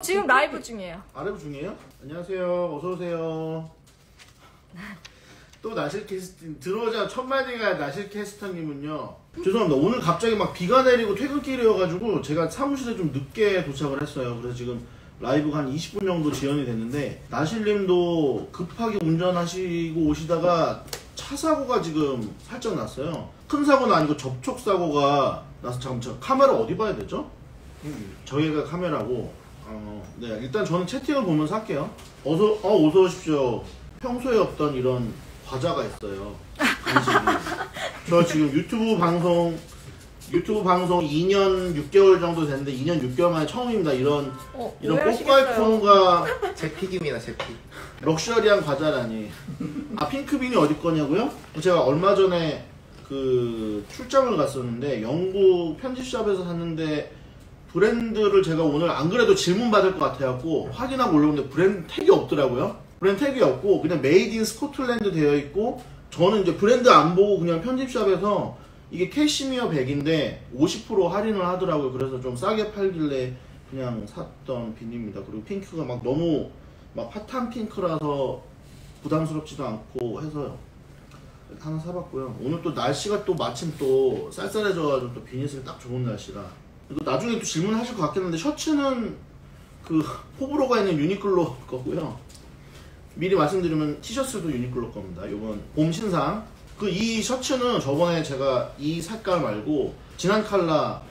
지금 라이브 중이에요. 라이브 중이에요? 안녕하세요. 어서오세요. 또 나실 캐스팅 들어오자 첫 마디가 나실 캐스터님은요. 죄송합니다. 오늘 갑자기 막 비가 내리고 퇴근길이어가지고 제가 사무실에 좀 늦게 도착을 했어요. 그래서 지금 라이브가 한 20분 정도 지연이 됐는데 나실님도 급하게 운전하시고 오시다가 차 사고가 지금 살짝 났어요. 큰 사고는 아니고 접촉 사고가 나서 잠깐 저 카메라 어디 봐야 되죠? 저희가 카메라고. 네, 일단 저는 채팅을 보면서 할게요. 어서 오십시오. 평소에 없던 이런 과자가 있어요. 간식이. 저 지금 유튜브 방송 2년 6개월 정도 됐는데 2년 6개월 만에 처음입니다. 이런 꽃갈콘과 제 픽입니다, 제 픽. 럭셔리한 과자라니. 핑크빈이 어디 거냐고요? 제가 얼마 전에 그 출장을 갔었는데 영국 편집샵에서 샀는데 브랜드를 제가 오늘 안 그래도 질문 받을 것 같아갖고 확인하고 올려보는데 브랜드 태그가 없더라고요. 브랜드 태그가 없고 그냥 메이드 인 스코틀랜드 되어 있고, 저는 이제 브랜드 안 보고 그냥 편집샵에서 이게 캐시미어 백인데 50% 할인을 하더라고요. 그래서 좀 싸게 팔길래 그냥 샀던 빈입니다. 그리고 핑크가 막 너무 막 핫한 핑크라서 부담스럽지도 않고 해서요. 하나 사봤고요. 오늘 또 날씨가 또 마침 또 쌀쌀해져가지고 또 비닐을 딱 좋은 날씨라. 이거 나중에 또 질문하실 것 같겠는데 셔츠는 그 호불호가 있는 유니클로 거고요. 미리 말씀드리면 티셔츠도 유니클로 겁니다. 이번 봄 신상. 이 셔츠는 저번에 제가 이 색깔 말고 진한 컬러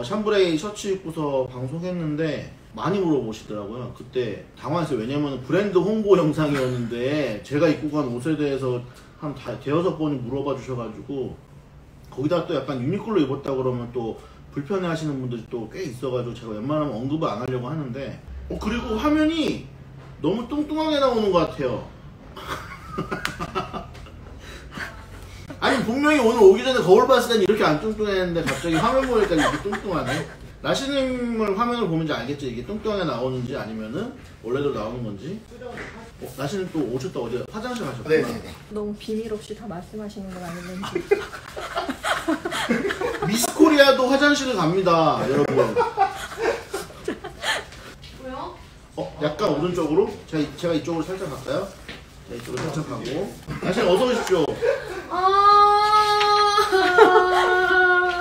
샴브레이 셔츠 입고서 방송했는데 많이 물어보시더라고요. 그때 당황했어요. 왜냐면 브랜드 홍보 영상이었는데 제가 입고 간 옷에 대해서 한 대여섯 번이 물어봐 주셔가지고, 거기다 또 약간 유니클로 입었다 그러면 또 불편해 하시는 분들이 또 꽤 있어가지고 제가 웬만하면 언급을 안 하려고 하는데, 그리고 화면이 너무 뚱뚱하게 나오는 것 같아요. 아니 분명히 오늘 오기 전에 거울 봤을 땐 이렇게 안 뚱뚱했는데 갑자기 화면 보니까 이렇게 뚱뚱하네. 나시님을 화면을 보면 알겠죠? 이게 뚱뚱하게 나오는지 아니면은 원래도 나오는 건지. 나시님 또 오셨다 어디 화장실 가셨구나. 네네네. 너무 비밀 없이 다 말씀하시는 건 아니는지. 미스코리아도 화장실을 갑니다, 여러분. 왜요? 약간 오른쪽으로? 제가 이쪽으로 살짝 갈까요? 네, 이쪽으로 살짝 가고. 나시님 어서 오십시오.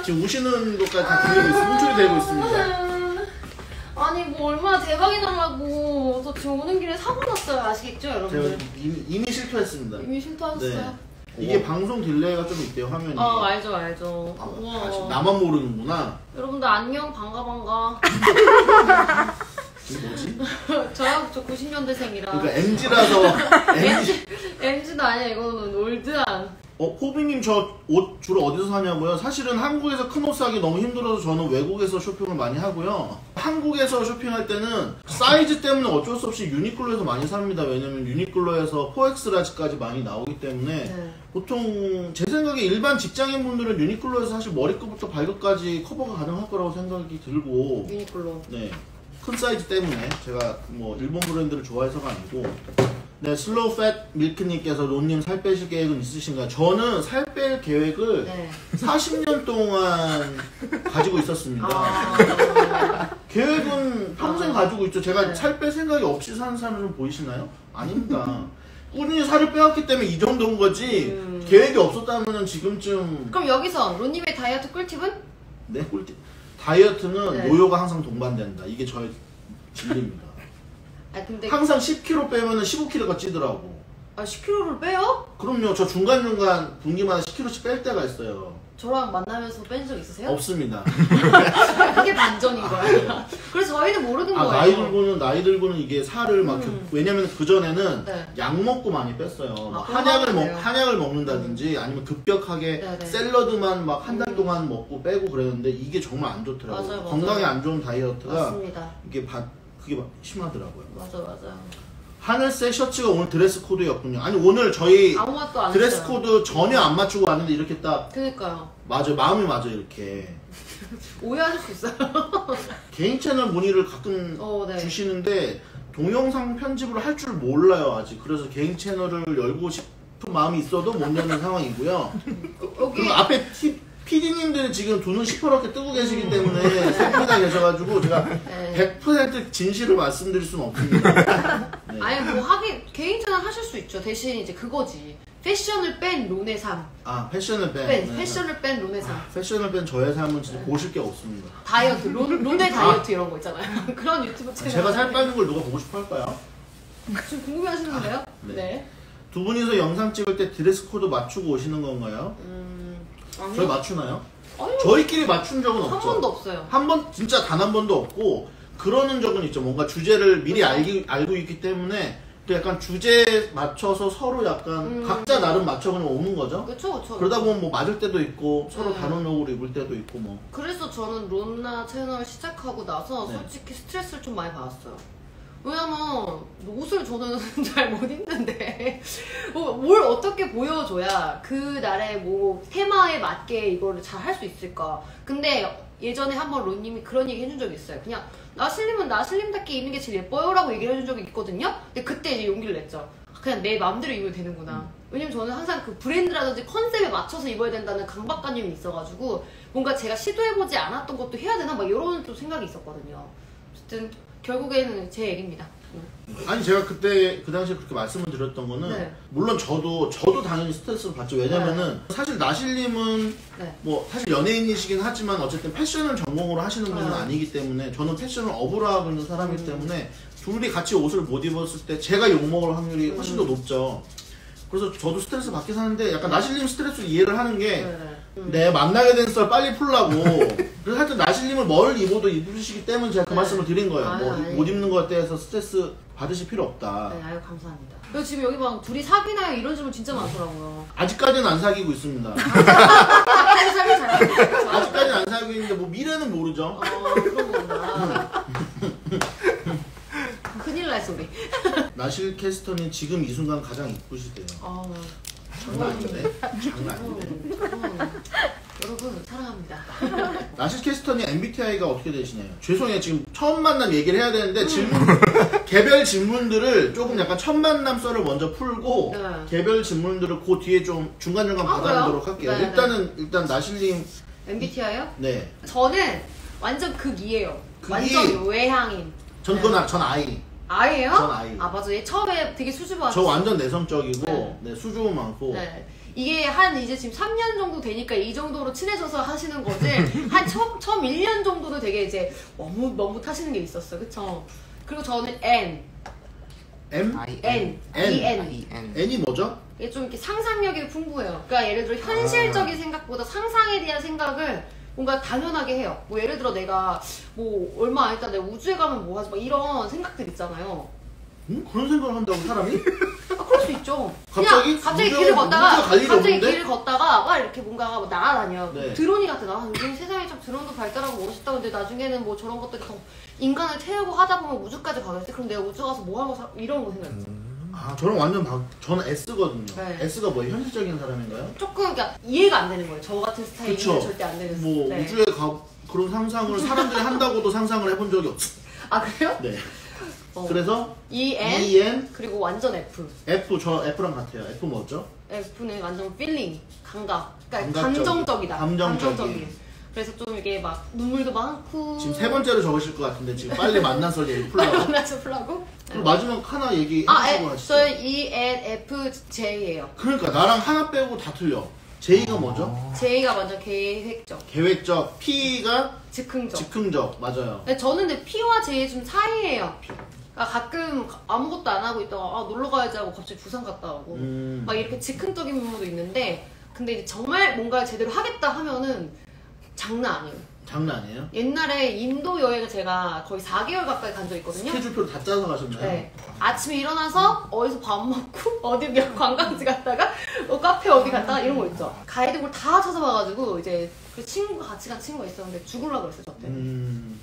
지금 우시는 것까지 다 들리고 있습니다. 문초리 되고 있습니다. 아니 뭐 얼마나 대박이 나려고. 저 지금 오는 길에 사고 났어요. 아시겠죠 여러분들? 제가 이미 실패했습니다. 이미 실토하셨어요? 네. 이게 방송 딜레이가 좀 있대요, 화면이. 알죠. 우와. 나만 모르는구나. 여러분들 안녕, 반가. 이게 뭐지? 저 90년대생이라. 그러니까 MG라서 MG도 아니야. 이거는 올드한. 포비님 저 옷 주로 어디서 사냐고요? 사실은 한국에서 큰 옷 사기 너무 힘들어서 저는 외국에서 쇼핑을 많이 하고요. 한국에서 쇼핑할 때는 사이즈 때문에 어쩔 수 없이 유니클로에서 많이 삽니다. 왜냐면 유니클로에서 4X 라지까지 많이 나오기 때문에. 네. 보통 제 생각에 일반 직장인분들은 유니클로에서 사실 머리끝부터 발끝까지 커버가 가능할 거라고 생각이 들고. 유니클로. 네, 큰 사이즈 때문에. 제가 뭐 일본 브랜드를 좋아해서가 아니고. 네, 슬로우 팻 밀크님께서 론님 살 빼실 계획은 있으신가요? 저는 살 뺄 계획을 40년 동안 가지고 있었습니다. 계획은 평생 가지고 있죠. 제가 살 뺄 생각이 없이 사는 사람 좀 보이시나요? 아닙니다. 꾸준히 살을 빼왔기 때문에 이 정도인 거지. 계획이 없었다면 지금쯤. 그럼 여기서 론님의 다이어트 꿀팁은? 네, 꿀팁. 다이어트는 요요가 항상 동반된다. 이게 저의 진리입니다. 근데 항상 10kg 빼면 15kg가 찌더라고. 10kg를 빼요? 그럼요. 저 중간중간 분기마다 10kg씩 뺄 때가 있어요. 저랑 만나면서 뺀 적 있으세요? 없습니다. 그게 반전인 거예요. 그래서 저희는 모르는 거예요. 나이 들고는 이게 살을 막 왜냐면 그전에는 약 먹고 많이 뺐어요. 한약을 먹는다든지 아니면 급격하게 샐러드만 막 한 달 동안 먹고 빼고 그랬는데 이게 정말 안 좋더라고요. 맞아요. 건강에 안 좋은 다이어트가 맞습니다. 그게 막 심하더라고요. 맞아요. 하늘색 셔츠가 오늘 드레스 코드였군요. 아니 오늘 저희 아무 맛도 안 드레스 했어요. 코드 전혀 안 맞추고 왔는데 이렇게 딱. 그니까요. 맞아요. 마음이 맞아요. 이렇게. 오해하실 수 있어요. 개인 채널 문의를 가끔 주시는데 동영상 편집을 할 줄 몰라요 아직. 그래서 개인 채널을 열고 싶은 마음이 있어도 못 여는 상황이고요. 그리고 앞에 PD님들이 지금 두 눈 시퍼렇게 뜨고 계시기 때문에 셋이나 계셔가지고 제가 네. 100% 진실을 말씀드릴 수는 없습니다. 네. 아니 뭐 하긴 개인 채널 하실 수 있죠. 대신 이제 그거지. 패션을 뺀 론의 삶. 아 패션을 뺀. 네. 패션을 뺀 론의 삶. 패션을 뺀 저의 삶은 진짜 보실 게 없습니다. 다이어트, 론의 다이어트 이런 거 있잖아요. 그런 유튜브 채널. 제가 살 빠는 걸 누가 보고 싶어 할까요? 좀 궁금해하시는데요? 네. 네. 두 분이서 영상 찍을 때 드레스 코드 맞추고 오시는 건가요? 아니요. 저희 맞추나요? 아니요. 저희끼리 맞춘 적은 한 없죠. 번도 없어요. 한 번 진짜 단 한 번도 없고 그러는 적은 있죠. 뭔가 주제를 미리 알고 있기 때문에 또 약간 주제에 맞춰서 서로 약간 각자 나름 맞춰 그냥 오는 거죠. 그쵸. 그러다 보면 뭐 맞을 때도 있고 서로 네. 다른 옷을 입을 때도 있고 뭐. 그래서 저는 론나 채널 시작하고 나서 네. 솔직히 스트레스를 좀 많이 받았어요. 왜냐면 옷을 저는 잘 못 입는데 뭘 어떻게 보여줘야 그 날의 뭐 테마에 맞게 이거를 잘 할 수 있을까. 근데 예전에 한번 론님이 그런 얘기 해준 적이 있어요. 그냥 나 슬림은 나 슬림답게 입는 게 제일 예뻐요 라고 얘기를 해준 적이 있거든요. 근데 그때 이제 용기를 냈죠. 그냥 내 마음대로 입으면 되는구나. 왜냐면 저는 항상 그 브랜드라든지 컨셉에 맞춰서 입어야 된다는 강박관념이 있어가지고 뭔가 제가 시도해보지 않았던 것도 해야 되나 막 이런 또 생각이 있었거든요. 어쨌든 결국에는 제 얘기입니다. 아니 제가 그때 그 당시에 그렇게 말씀을 드렸던 거는 네. 물론 저도 당연히 스트레스를 받죠. 왜냐면은 사실 나실님은 네. 뭐 사실 연예인이시긴 하지만 어쨌든 패션을 전공으로 하시는 분은 아니기 때문에 저는 패션을 업으로 하고 있는 사람이기 때문에 둘이 같이 옷을 못 입었을 때 제가 욕먹을 확률이 훨씬 더 높죠. 그래서 저도 스트레스 받게 사는데 약간 나실님 스트레스를 이해를 하는 게 내 만나게 된 썰 빨리 풀라고. 그래서 하여튼 나실님을 뭘 입어도 입으시기 때문에 제가 그 말씀을 드린 거예요. 뭐 못 입는 것에 대해서 스트레스 받으실 필요 없다. 네, 아유 감사합니다. 그리고 지금 여기 막 둘이 사귀나요? 이런 질문 진짜 많더라고요. 아직까지는 안 사귀고 있습니다. 사귀 잘하죠. 아직까지는 안 사귀고 있는데 뭐 미래는 모르죠. 그런 거구나. 큰일 날 소리. 나실 캐스터님 지금 이 순간 가장 이쁘시대요. 장난 아닌데? 장난 아닌데? 여러분 사랑합니다. 나실 캐스터님 MBTI가 어떻게 되시나요? 죄송해요. 지금 처음 만남 얘기를 해야 되는데 개별 질문들을 조금 약간 첫 만남 썰을 먼저 풀고 네. 개별 질문들을 그 뒤에 좀 중간중간 받아보도록 할게요. 네, 일단 나실님 MBTI요? 네. 저는 완전 극이에요. 극이? 완전 외향인. 전 I. 아예요? 전 I. 아 맞아. 얘 처음에 되게 수줍어. 저 완전 내성적이고 네. 네, 수줍음 많고 네. 이게 한 이제 지금 3년 정도 되니까 이 정도로 친해져서 하시는 거지. 한 처음 1년 정도도 되게 이제 너무 타시는 게 있었어요. 그쵸? 그리고 저는 N. M? N. EN. N이 뭐죠? 이게 좀 이렇게 상상력이 풍부해요. 그러니까 예를 들어 현실적인 생각보다 상상에 대한 생각을 뭔가 당연하게 해요. 뭐 예를 들어 내가 뭐 얼마 안 있다 내가 우주에 가면 뭐 하지 막 이런 생각들 있잖아요. 그런 생각을 한다고 사람이? 그럴 수 있죠. 갑자기? 갑자기 우주가- 길을 걷다가 우주가 갈 일이 갑자기 없는데? 길을 걷다가 막 이렇게 뭔가가 뭐 날아다녀. 네. 드론이 같아. 나 요즘 세상에 참 드론도 발달하고 멋있다고 근데 나중에는 뭐 저런 것들이 더 인간을 태우고 하다 보면 우주까지 가겠지. 그럼 내가 우주 가서 뭐 하고 이런 거 생각했죠. 아 저는 완전 저는 S거든요. 네. S가 뭐예요? 현실적인 사람인가요? 조금 그러니까 이해가 안 되는 거예요. 저 같은 스타일이 그쵸. 절대 안 되는 뭐 네. 우주에 그런 상상을 사람들이 한다고도 상상을 해본 적이 없어요. 아 그래요? 네. 어. 그래서 EN EN 그리고 완전 F. F 저 F랑 같아요. F 뭐죠? F는 완전 필링, 감각. 그러니까 감각적인. 감정적이다. 감정적인. 그래서 좀 이게 막 눈물도 많고. 지금 세 번째로 적으실 것 같은데 지금 빨리 만나서 얘기 풀라고. 만나서 풀라고? 그럼 마지막 하나 얘기해 아, 주시고 하시죠. 저 ENFJ예요. 그러니까 나랑 하나 빼고 다 틀려. J가 뭐죠? J가 완전 계획적, 계획적, P가 즉흥적. 즉흥적, 맞아요. 근데 저는 근데 P와 J 좀 사이예요. 그러니까 가끔 아무것도 안 하고 있다가 놀러 가야지 하고 갑자기 부산 갔다 오고 막 이렇게 즉흥적인 부분도 있는데 근데 이제 정말 뭔가 제대로 하겠다 하면은 장난 아니에요. 장난 아니에요? 옛날에 인도 여행을 제가 거의 4개월 가까이 간 적 있거든요. 스케줄표를 다 짜서 가셨나요? 네. 아침에 일어나서 어디서 밥 먹고 어디 관광지 갔다가 카페 어디 갔다가 이런 거 있죠. 가이드북을 다 찾아봐가지고 이제 그 친구가 같이 간 친구가 있었는데 죽으려고 그랬어요 저한테.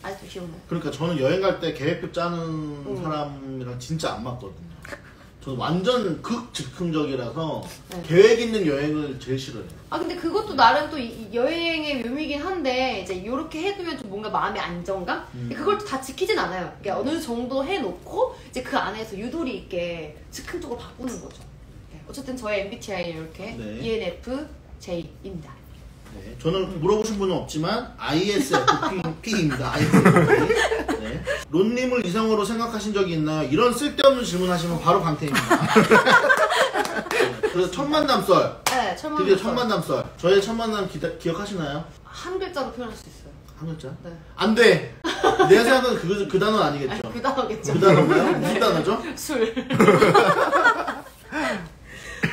아직도 기억나요. 그러니까 저는 여행 갈 때 계획표 짜는 사람이랑 진짜 안 맞거든요. 저는 완전 극즉흥적이라서 네. 계획 있는 여행을 제일 싫어해요. 아 근데 그것도 나름 또 이 여행의 묘미긴 한데 이제 이렇게 해두면 좀 뭔가 마음의 안정감? 그걸 또 다 지키진 않아요. 그러니까 어느 정도 해놓고 이제 그 안에서 유도리 있게 즉흥적으로 바꾸는 거죠. 네. 어쨌든 저의 MBTI 이렇게 네. ENFJ입니다. 네, 저는 물어보신 분은 없지만 ISFP입니다. ISFP. 네. 론님을 이성으로 생각하신 적이 있나요? 이런 쓸데없는 질문하시면 바로 강태입니다. 네, 그래서 첫 만남 썰. 네, 첫 만남 드디어 썰. 첫 만남 썰. 저의 첫 만남 기억하시나요? 한 글자로 표현할 수 있어요. 한 글자? 네. 안 돼! 내가 생각하는 그 단어는 아니겠죠? 아니, 그 단어겠죠. 그 단어인가요? 무슨 단어죠? 술.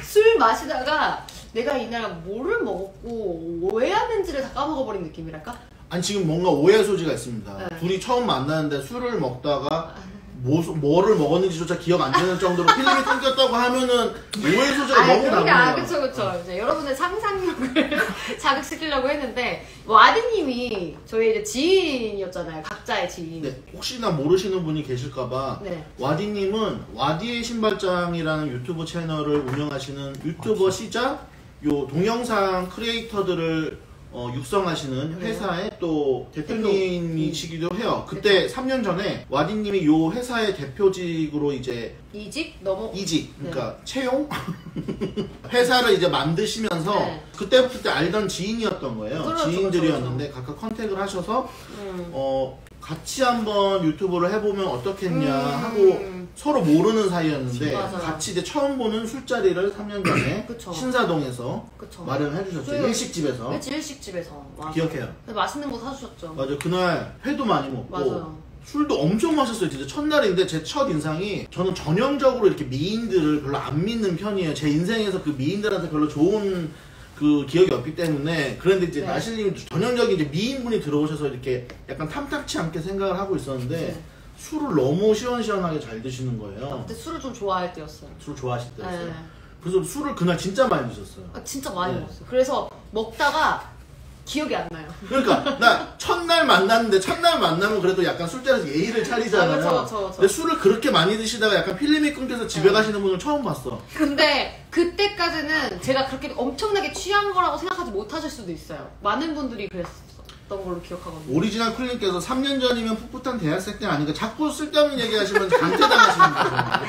술 마시다가 내가 이날 뭐를 먹었고 왜 했는지를 다 까먹어버린 느낌이랄까? 아니 지금 뭔가 오해 소지가 있습니다. 네. 둘이 처음 만나는데 술을 먹다가 뭐를 먹었는지조차 기억 안 나는 정도로 필름이 끊겼다고 하면은 오해 소지가 너무 그런 게 남네요. 그쵸 그쵸. 이제 여러분의 상상력을 자극시키려고 했는데 와디님이 저희 이제 지인이었잖아요. 각자의 지인. 네, 혹시나 모르시는 분이 계실까봐 네. 와디님은 와디의 신발장이라는 유튜브 채널을 운영하시는 유튜버시자 요 동영상 크리에이터들을 육성하시는 회사의 또 대표님이시기도 해요. 그때 3년 전에 와디님이 요 회사의 대표직으로 이제 이직 그러니까 채용 회사를 이제 만드시면서 네. 그때부터 알던 지인이었던 거예요. 그렇죠, 지인들이었는데 각각 컨택을 하셔서 같이 한번 유튜브를 해보면 어떻겠냐 하고 서로 모르는 사이였는데 맞아요. 같이 이제 처음 보는 술자리를 3년 전에 그쵸. 신사동에서 그쵸. 마련해 주셨죠. 저희가 일식집에서. 그치, 일식집에서. 맞아. 기억해요. 근데 맛있는 거 사주셨죠. 맞아요. 그날 회도 많이 먹고 맞아요. 술도 엄청 마셨어요. 진짜 첫날인데 제 첫 인상이 저는 전형적으로 이렇게 미인들을 별로 안 믿는 편이에요. 제 인생에서 그 미인들한테 별로 좋은 그 기억이 없기 때문에. 그런데 이제 네. 나실님 전형적인 이제 미인분이 들어오셔서 이렇게 약간 탐탁치 않게 생각을 하고 있었는데 네. 술을 너무 시원시원하게 잘 드시는 거예요. 그때 술을 좀 좋아할 때였어요. 술 좋아하실 때였어요. 네. 그래서 술을 그날 진짜 많이 드셨어요. 진짜 많이 네. 먹었어요. 그래서 먹다가 기억이 안 나요. 그러니까 나 첫날 만났는데 첫날 만나면 그래도 약간 술자리에서 예의를 차리잖아요. 그쵸. 근데 술을 그렇게 많이 드시다가 약간 필름이 끊겨서 집에 네. 가시는 분을 처음 봤어. 근데 그때까지는 제가 그렇게 엄청나게 취한 거라고 생각하지 못하실 수도 있어요. 많은 분들이 그랬었던 걸로 기억하거든요. 오리지널 쿨님께서 3년 전이면 풋풋한 대학생 때 아닌가 자꾸 쓸데없는 얘기하시면 강퇴당하십니다.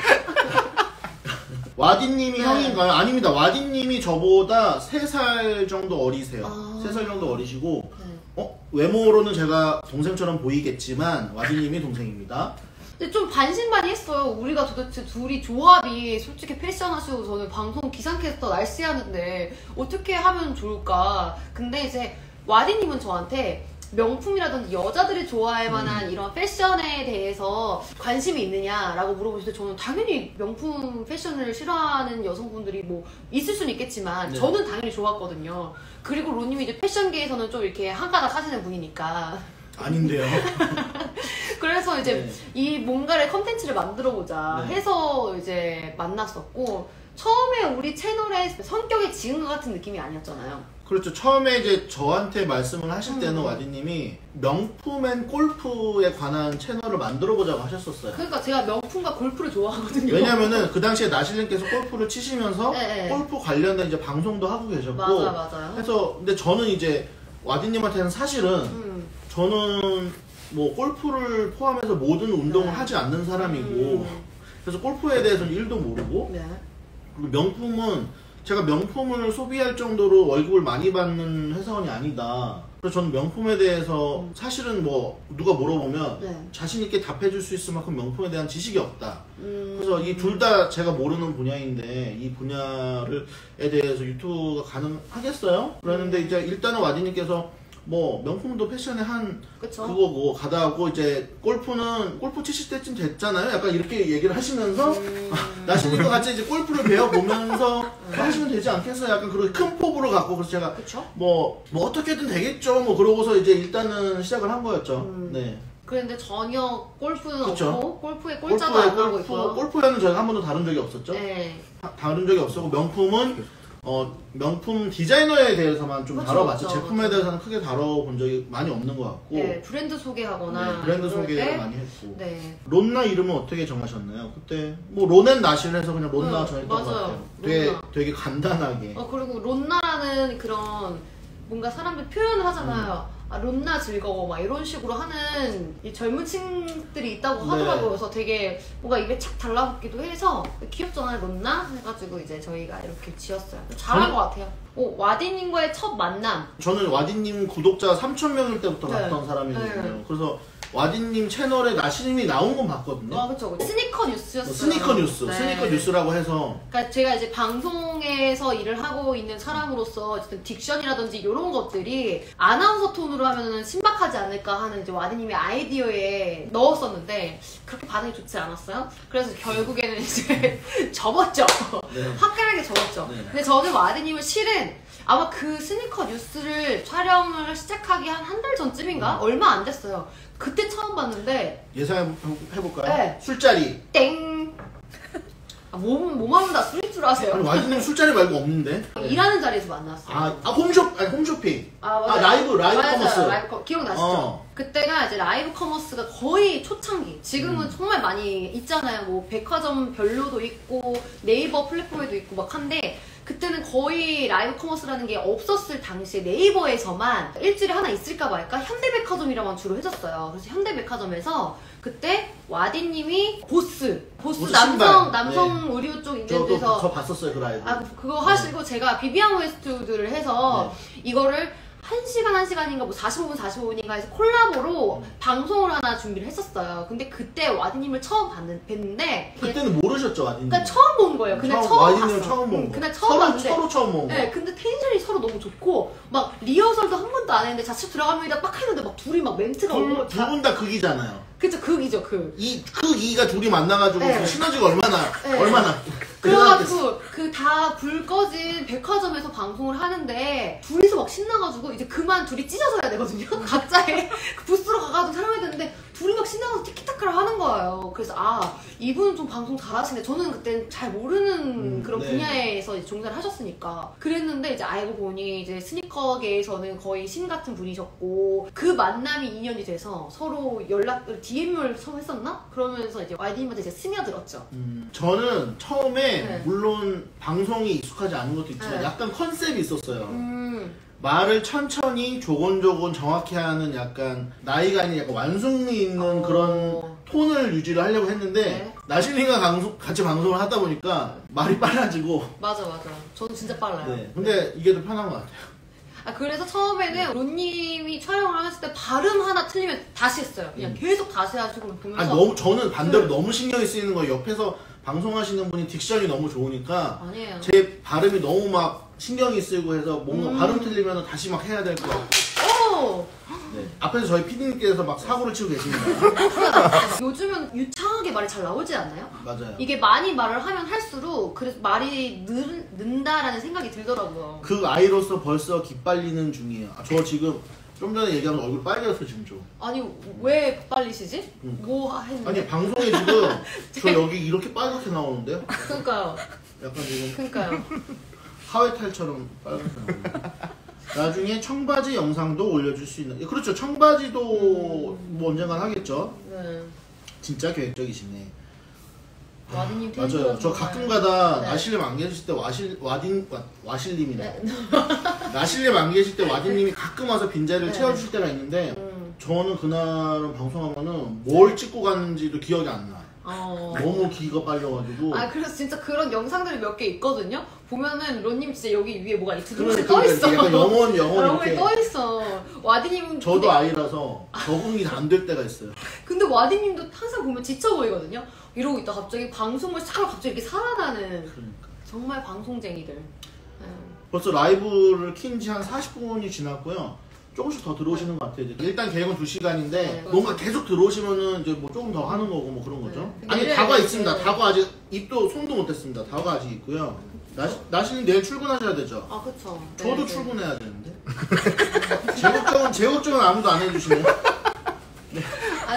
와디님이 네. 형인가요? 아닙니다. 와디님이 저보다 3살 정도 어리세요. 아. 3살 정도 어리시고 네. 외모로는 제가 동생처럼 보이겠지만 와디님이 동생입니다. 근데 좀 반신반의했어요. 우리가 도대체 둘이 조합이 솔직히 패션 하시고 저는 방송 기상캐스터 날씨 하는데 어떻게 하면 좋을까. 근데 이제 와디님은 저한테 명품이라든지 여자들이 좋아할 만한 이런 패션에 대해서 관심이 있느냐라고 물어보실 때 저는 당연히 명품 패션을 싫어하는 여성분들이 뭐 있을 수는 있겠지만 네. 저는 당연히 좋았거든요. 그리고 로님이 이제 패션계에서는 좀 이렇게 한 가닥 하시는 분이니까 아닌데요. 그래서 이제 네. 이 뭔가를 컨텐츠를 만들어보자 네. 해서 이제 만났었고 처음에 우리 채널에 성격이 지은 것 같은 느낌이 아니었잖아요. 그렇죠. 처음에 이제 저한테 말씀을 하실 때는 와디님이 명품 앤 골프에 관한 채널을 만들어 보자고 하셨었어요. 그러니까 제가 명품과 골프를 좋아하거든요. 왜냐면은 그 당시에 나실님께서 골프를 치시면서 네. 골프 관련된 이제 방송도 하고 계셨고 맞아요. 해서 근데 저는 이제 와디님한테는 사실은 저는 뭐 골프를 포함해서 모든 운동을 네. 하지 않는 사람이고 그래서 골프에 대해서는 1도 모르고 네. 그리고 명품은 제가 명품을 소비할 정도로 월급을 많이 받는 회사원이 아니다. 그래서 저는 명품에 대해서 사실은 뭐 누가 물어보면 네. 자신 있게 답해줄 수 있을 만큼 명품에 대한 지식이 없다. 그래서 이 둘 다 제가 모르는 분야인데 이 분야에 대해서 유튜브가 가능하겠어요? 그랬는데 이제 일단은 와디님께서 뭐 명품도 패션의 한 그쵸? 그거고 가다하고 이제 골프 치실 때쯤 됐잖아요. 약간 이렇게 얘기를 하시면서 나시님과 같이 이제 골프를 배워보면서 하시면 되지 않겠어요? 약간 그런 큰 포부를 갖고 그래서 제가 그쵸? 뭐 어떻게든 되겠죠. 뭐 그러고서 이제 일단은 시작을 한 거였죠. 네. 그런데 전혀 골프는 그쵸? 없고 골프에 꼴짜도 안 하고 있고요. 골프에는 저희가 한 번도 다룬 적이 없었죠. 네. 다룬 적이 없었고 명품은 명품 디자이너에 대해서만 좀 그쵸, 다뤄봤죠. 그쵸, 제품에 그쵸. 대해서는 크게 다뤄본 적이 많이 없는 것 같고 네, 브랜드 소개하거나 네, 브랜드 그럴 소개를 때, 많이 했고 네. 론나 이름은 어떻게 정하셨나요? 그때 뭐 론앤 나실 해서 그냥 론나 정했던 것 맞아요. 같아요. 론나. 되게 간단하게 그리고 론나라는 그런 뭔가 사람들 표현을 하잖아요. 아, 론나 즐거워 막 이런 식으로 하는 이 젊은 층들이 있다고 네. 하더라고요. 그래서 되게 뭔가 입에 착 달라붙기도 해서 귀엽잖아요, 론나 해가지고 이제 저희가 이렇게 지었어요. 잘한 것 같아요. 와디님과의 첫 만남. 저는 와디님 구독자 3,000명일 때부터 네. 봤던 사람이거든요. 네. 그래서 와디님 채널에 나시님이 나온 건 봤거든요. 아, 그쵸. 스니커 뉴스였어요. 스니커 뉴스, 네. 스니커 뉴스라고 해서 그러니까 제가 이제 방송에서 일을 하고 있는 사람으로서 어쨌든 딕션이라든지 이런 것들이 아나운서 톤으로 하면은 신박하지 않을까 하는 이제 와디님의 아이디어에 넣었었는데 그렇게 반응이 좋지 않았어요. 그래서 결국에는 이제 접었죠. 네. 화끈하게 접었죠. 네. 근데 저는 와디님을 실은 아마 그 스니커 뉴스를 촬영을 시작하기 한 달 전쯤인가? 얼마 안 됐어요. 그때 처음 봤는데 예상해볼까요? 네. 술자리. 땡! 아, 몸하면 다 술인 줄 아세요? 아니 와디님 술자리 말고 없는데? 일하는 자리에서 만났어요. 홈쇼핑. 맞아요. 라이브 맞아요. 커머스. 기억나시죠? 그때가 이제 라이브 커머스가 거의 초창기. 지금은 정말 많이 있잖아요. 뭐 백화점별로도 있고 네이버 플랫폼에도 있고 막 한데 그때는 거의 라이브 커머스라는 게 없었을 당시에 네이버에서만 일주일에 하나 있을까 말까 현대백화점이라만 주로 해줬어요. 그래서 현대백화점에서 그때 와디님이 보스 신발. 남성 의류 쪽 저 이벤트에서 봤었어요 그 라이브. 그거 하시고 제가 비비안 웨스트우드를 해서 네. 이거를 1시간인가 뭐 45분인가 해서 콜라보로 방송을 하나 준비를 했었어요. 근데 그때 와디님을 처음 뵀는데 그때는 모르셨죠 와디님? 그러니까 처음 본 거예요. 그날 처음 와디님 봤어. 처음 본 거. 그날 처음 봤는데 서로 처음 본 거. 네, 근데 텐션이 서로 너무 좋고 막 리허설도 한 번도 안 했는데 자칫 들어갑니다 딱 했는데 막 둘이 막 멘트가 오고 두 분 다 극이잖아요. 그쵸 극이죠 극. 이가 둘이 만나가지고 네. 그 시너지가 얼마나 그래가지고 그 다 불 꺼진 백화점에서 방송을 하는데 둘이서 막 신나가지고 이제 그만 둘이 찢어서 해야 되거든요. 각자의 그 부스로 가가지고 촬영해야 되는데 둘이 막 신나가서 티키타카를 하는 거예요. 그래서 이분은 좀 방송 잘하시네. 저는 그때 잘 모르는 그런 네. 분야에서 이제 종사를 하셨으니까 그랬는데 이제 알고 보니 이제 스니커계에서는 거의 신 같은 분이셨고 그 만남이 인연이 돼서 서로 DM을 처음 했었나? 그러면서 이제 와이디님한테 이제 스며들었죠. 저는 처음에 네. 물론 방송이 익숙하지 않은 것도 있지만 네. 약간 컨셉이 있었어요. 말을 천천히 조곤조곤 정확히 하는 약간 나이가 아닌 약간 완숙미 있는 그런 톤을 유지를 하려고 했는데 네. 나실링과 같이 방송을 하다 보니까 말이 빨라지고 맞아. 저는 진짜 빨라요. 네. 근데 이게 더 편한 것 같아요. 그래서 처음에는 론님이 촬영을 했을 때 발음 하나 틀리면 다시 했어요. 그냥 계속 다시 하시고 보면서 저는 반대로 너무 신경이 쓰이는 거예요. 옆에서 방송하시는 분이 딕션이 너무 좋으니까 아니에요. 제 발음이 너무 막 신경이 쓰이고 해서 뭔가 발음 틀리면 다시 막 해야 될 것 같고 오! 네. 앞에서 저희 PD님께서 막 사고를 치고 계십니다. 요즘은 유창하게 말이 잘 나오지 않나요? 맞아요. 이게 많이 말을 하면 할수록 그래서 말이 는다라는 생각이 들더라고요. 그 아이로서 벌써 기빨리는 중이에요. 저 지금 좀 전에 얘기한 거 얼굴 빨개졌어 지금 좀. 아니 왜 빨리시지? 뭐 했는데? 아니 방송에 지금 저 여기 이렇게 빨갛게 나오는데요? 그러니까요. 약간 지금 그러니까요. 하회탈처럼 빨갛게 나오는데. 나중에 청바지 영상도 올려줄 수 있는. 그렇죠. 청바지도 뭐 언젠간 하겠죠. 네. 진짜 계획적이시네. 와디님 맞아요. 저 가끔가다 네. 나실님 안 계실 때 와실님이네. 네. 나실님 안 계실 때 와디님이 가끔 와서 빈자리를 네. 채워주실 때가 있는데 저는 그날은 방송하면은 뭘 찍고 갔는지도 기억이 안 나. 너무 기가 빨려가지고. 그래서 진짜 그런 영상들이 몇 개 있거든요. 보면은 론님 진짜 여기 위에 뭐가 두둥실 그러니까 떠 있어. 약간 영원 영원히 이렇게. 떠 있어. 와디님은 저도 아이라서 적응이 안 될 때가 있어요. 근데 와디님도 항상 보면 지쳐 보이거든요. 이러고 있다 갑자기 방송을 싹 갑자기 이렇게 살아나는 그러니까. 정말 방송쟁이들. 네. 벌써 라이브를 킨 지 한 40분이 지났고요. 조금씩 더 들어오시는 것 같아요. 일단 계획은 2시간인데 네, 뭔가 계속 들어오시면은 이제 뭐 조금 더 하는 거고 뭐 그런 거죠. 네. 아니 내일 다과 이제- 있습니다. 다과 아직 입도 손도 못 댔습니다. 다과 아직 있고요. 나시는 내일 출근하셔야 되죠. 그쵸. 저도 네. 출근해야 되는데. 제 걱정은 아무도 안 해주시네요.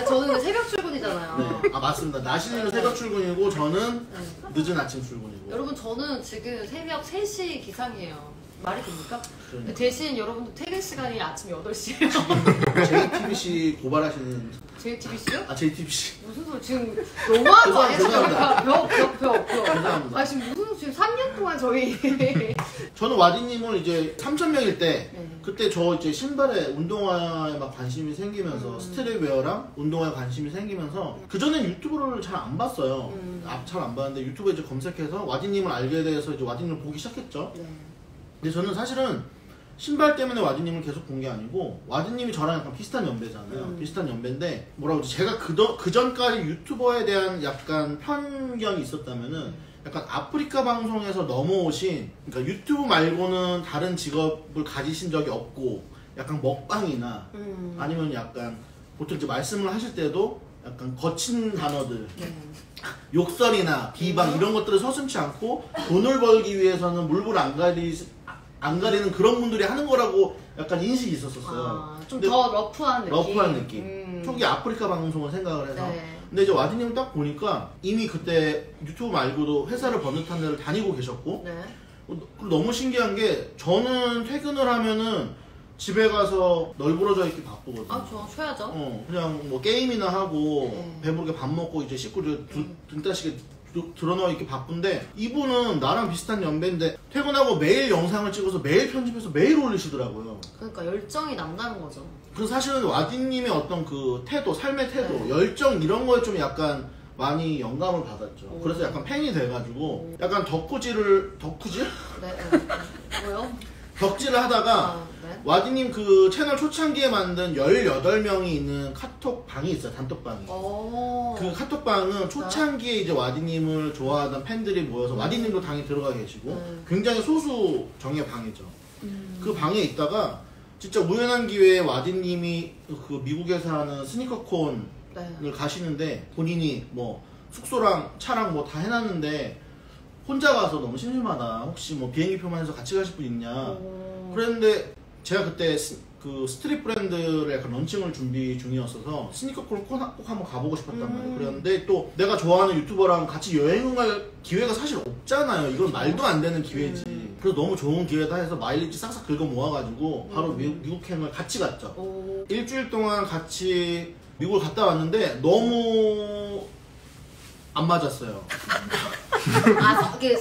저는 근데 새벽 출근이잖아요. 네. 맞습니다. 나시는 새벽 출근이고 저는 네. 늦은 아침 출근이고. 여러분 저는 지금 새벽 3시 기상이에요. 말이 됩니까? 그러니까. 대신 여러분들 퇴근 시간이 아침 8시예요. JTBC 고발하시는 JTBC요? 아 JTBC 무슨 소리 지금 너무한 거 아니야? 죄송합니다. 벽. 죄송합니다. 아 지금 무슨 지금 3년 동안 저희 저는 와디님을 이제 3,000명일 때 네. 그때 저 이제 신발에 운동화에 막 관심이 생기면서 스트랩웨어랑 운동화에 관심이 생기면서 그전엔 유튜브를 잘 안 봤어요. 잘 안 봤는데 유튜브에 이제 검색해서 와디님을 알게 돼서 이제 와디님을 보기 시작했죠. 네. 근데 저는 사실은 신발 때문에 와디님을 계속 본 게 아니고 와디님이 저랑 약간 비슷한 연배잖아요. 비슷한 연배인데 뭐라고 그러지? 제가 그 전까지 유튜버에 대한 약간 편견이 있었다면은 약간 아프리카 방송에서 넘어오신 그러니까 유튜브 말고는 다른 직업을 가지신 적이 없고 약간 먹방이나 아니면 약간 보통 이제 말씀을 하실 때도 약간 거친 단어들 네. 욕설이나 비방 이런 것들을 서슴지 않고 돈을 벌기 위해서는 물불 안 가리는 그런 분들이 하는 거라고 약간 인식이 있었었어요. 좀 근데 더 러프한 느낌. 러프한 느낌. 초기 아프리카 방송을 생각을 해서. 네. 근데 이제 와디님을 딱 보니까 이미 그때 유튜브 말고도 회사를 번듯한 데를 다니고 계셨고 네. 그리고 너무 신기한 게 저는 퇴근을 하면은 집에 가서 널브러져 있기 바쁘거든요. 아, 쉬어야죠. 그냥 뭐 게임이나 하고 네. 배부르게 밥 먹고 이제 씻고 등 따시게 드러누워 있기 바쁜데 이분은 나랑 비슷한 연배인데 퇴근하고 매일 영상을 찍어서 매일 편집해서 매일 올리시더라고요. 그러니까 열정이 남다른 거죠. 그래서 사실은 와디님의 어떤 그 태도, 삶의 태도, 네. 열정 이런 거에 좀 약간 많이 영감을 받았죠. 그래서 약간 팬이 돼가지고 약간 덕후질? 네. 뭐요? 덕질을 하다가 네. 와디님 그 채널 초창기에 만든 18명이 있는 카톡 방이 있어요. 단톡방이. 그 카톡방은 초창기에 이제 와디님을 좋아하던 팬들이 모여서 와디님도 당연히 들어가 계시고 굉장히 소수 정예 방이죠. 그 방에 있다가 진짜 우연한 기회에 와디님이 그 미국에서 하는 스니커콘을 네. 가시는데 본인이 뭐 숙소랑 차랑 뭐 다 해놨는데 혼자 가서 너무 심심하다. 혹시 뭐 비행기표만 해서 같이 가실 분 있냐. 그랬는데 제가 그때 그 스트릿 브랜드를 약간 런칭을 준비 중이었어서 스니커콜 꼭 한번 가보고 싶었단 말이에요. 그랬는데 또 내가 좋아하는 유튜버랑 같이 여행을 갈 기회가 사실 없잖아요. 이건 말도 안 되는 기회지. 그래서 너무 좋은 기회다 해서 마일리지 싹싹 긁어 모아가지고 바로 미국행을 같이 갔죠. 일주일 동안 같이 미국을 갔다 왔는데 너무 안 맞았어요.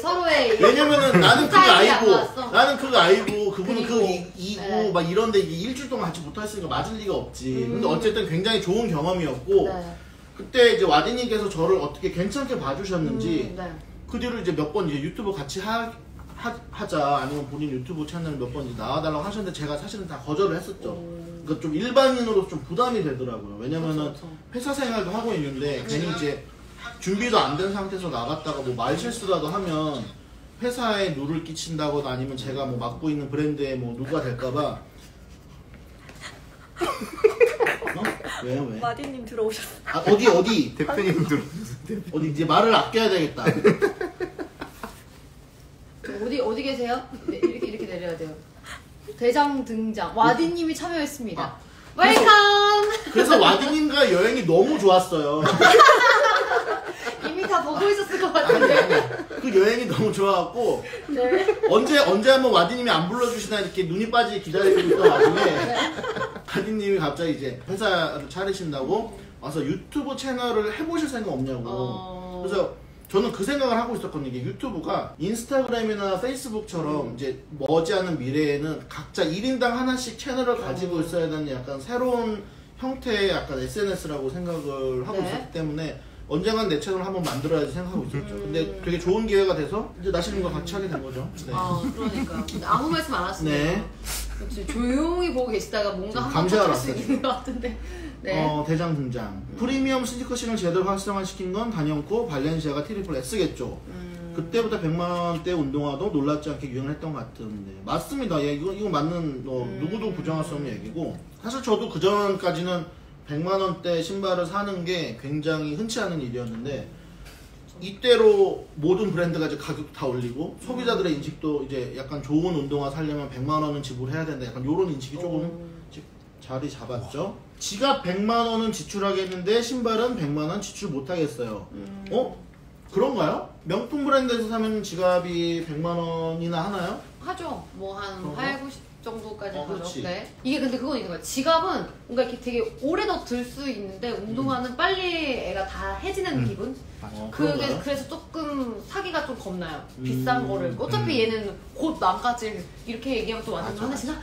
서로의 왜냐면은 나는 그거 스타일이 안 아이고 맞았어? 나는 그거 아이고 그분은 그리고, 이고 네. 막 이런데 이게 일주일 동안 같이 못했으니까 맞을 리가 없지. 근데 어쨌든 굉장히 좋은 경험이었고 네. 그때 이제 와디님께서 저를 어떻게 괜찮게 봐주셨는지 네. 그 뒤로 이제 몇 번 이제 유튜브 같이 하자 아니면 본인 유튜브 채널 몇 번 이제 나와달라고 하셨는데 제가 사실은 다 거절을 했었죠. 그러니까 좀 일반인으로 좀 부담이 되더라고요. 왜냐면은 그쵸. 회사 생활도 하고 있는데 괜히 이제 준비도 안 된 상태에서 나갔다가 뭐 말 실수라도 하면 회사에 누를 끼친다거나 아니면 제가 뭐 맡고 있는 브랜드에 뭐 누가 될까봐. 왜요 왜? 마디님 들어오셨어요. 아 어디 대표님 들어오세요. 어디 이제 말을 아껴야 되겠다. 어디 계세요? 네, 이렇게 내려야 돼요. 대장 등장. 와디님이 참여했습니다. 웰컴. 그래서 와디님과 여행이 너무 좋았어요. 이미 다 보고 있었을 것 같은데. 그 여행이 너무 좋아갖고 네. 언제 한번 와디님이 안 불러주시나 이렇게 눈이 빠지게 기다리고 있던 와중에 와디님이 갑자기 이제 회사를 차리신다고 와서 유튜브 채널을 해보실 생각 없냐고. 그래서 저는 그 생각을 하고 있었거든요. 이게 유튜브가 인스타그램이나 페이스북처럼 이제 머지않은 미래에는 각자 1인당 하나씩 채널을 가지고 있어야 되는 약간 새로운 형태의 약간 SNS라고 생각을 하고 네. 있었기 때문에 언젠간 내 채널을 한번 만들어야지 생각하고 있었죠. 근데 되게 좋은 기회가 돼서 이제 나시님과 같이 하게 된 거죠. 네. 그러니까. 근데 아무 말씀 안 하시네요. 네. 그치, 조용히 보고 계시다가 뭔가 한번 감사하러 터질 수 왔어요. 있는 것 같은데. 네. 대장 등장. 프리미엄 스니커씬을 제대로 활성화시킨 건 단연코 발렌시아가 트리플 S겠죠. 그때부터 100만원대 운동화도 놀랍지 않게 유행을 했던 것 같은데. 맞습니다. 예, 이거 맞는, 누구도 부정할 수 없는 얘기고. 사실 저도 그전까지는 100만원대 신발을 사는 게 굉장히 흔치 않은 일이었는데, 이때로 모든 브랜드가 이제 가격 다 올리고, 소비자들의 인식도 이제 약간 좋은 운동화 사려면 100만원은 지불해야 된다. 약간 요런 인식이 조금 자리 잡았죠. 지갑 100만원은 지출하겠는데 신발은 100만원 지출 못하겠어요. 그런가요? 명품 브랜드에서 사면 지갑이 100만원이나 하나요? 하죠. 뭐 한 그런가? 8, 90 정도까지 하죠. 그렇지. 네. 이게 근데 그건 있는 거야. 지갑은 뭔가 이렇게 되게 오래 더 들 수 있는데 운동화는 빨리 애가 다 해지는 기분? 그게 그런가요? 그래서 조금 사기가 좀 겁나요. 비싼 음. 거를. 어차피 얘는 곧 남까지 이렇게 얘기하면 또 완전 맞아, 화내시나?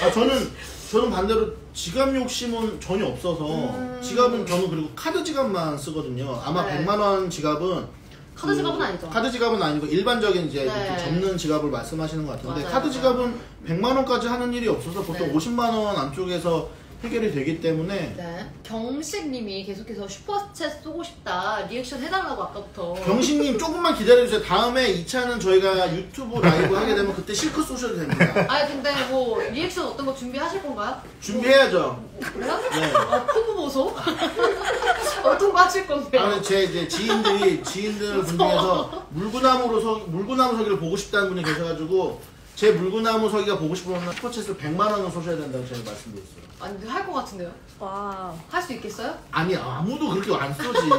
아 저는 반대로 지갑 욕심은 전혀 없어서 지갑은 저는 그리고 카드 지갑만 쓰거든요. 아마 네. 100만 원 지갑은 카드 지갑은 아니죠. 카드 지갑은 아니고 일반적인 이제 네. 이렇게 접는 지갑을 말씀하시는 것 같은데 맞아요. 카드 지갑은 100만 원까지 하는 일이 없어서 보통 네. 50만 원 안쪽에서 해결이 되기 때문에 네. 경식님이 계속해서 슈퍼챗 쏘고 싶다 리액션 해달라고 아까부터. 경신님 조금만 기다려주세요. 다음에 2차는 저희가 유튜브 라이브 하게 되면 그때 실컷 쏘셔도 됩니다. 아니 근데 뭐 리액션 어떤 거 준비하실 건가요? 준비해야죠. 그래요? 네. 포부 보소? 어떤 거 하실 건데요? 아, 제 이제 지인들 분 중에서 물구나무 서기를 보고 싶다는 분이 계셔가지고 제 물구나무 서기가 보고 싶으면 슈퍼챗을 100만 원을 쏘셔야 된다고 제가 말씀드렸어요. 아니 근데 할 것 같은데요? 와. 할 수 있겠어요? 아니 아무도 그렇게 안 쏘지.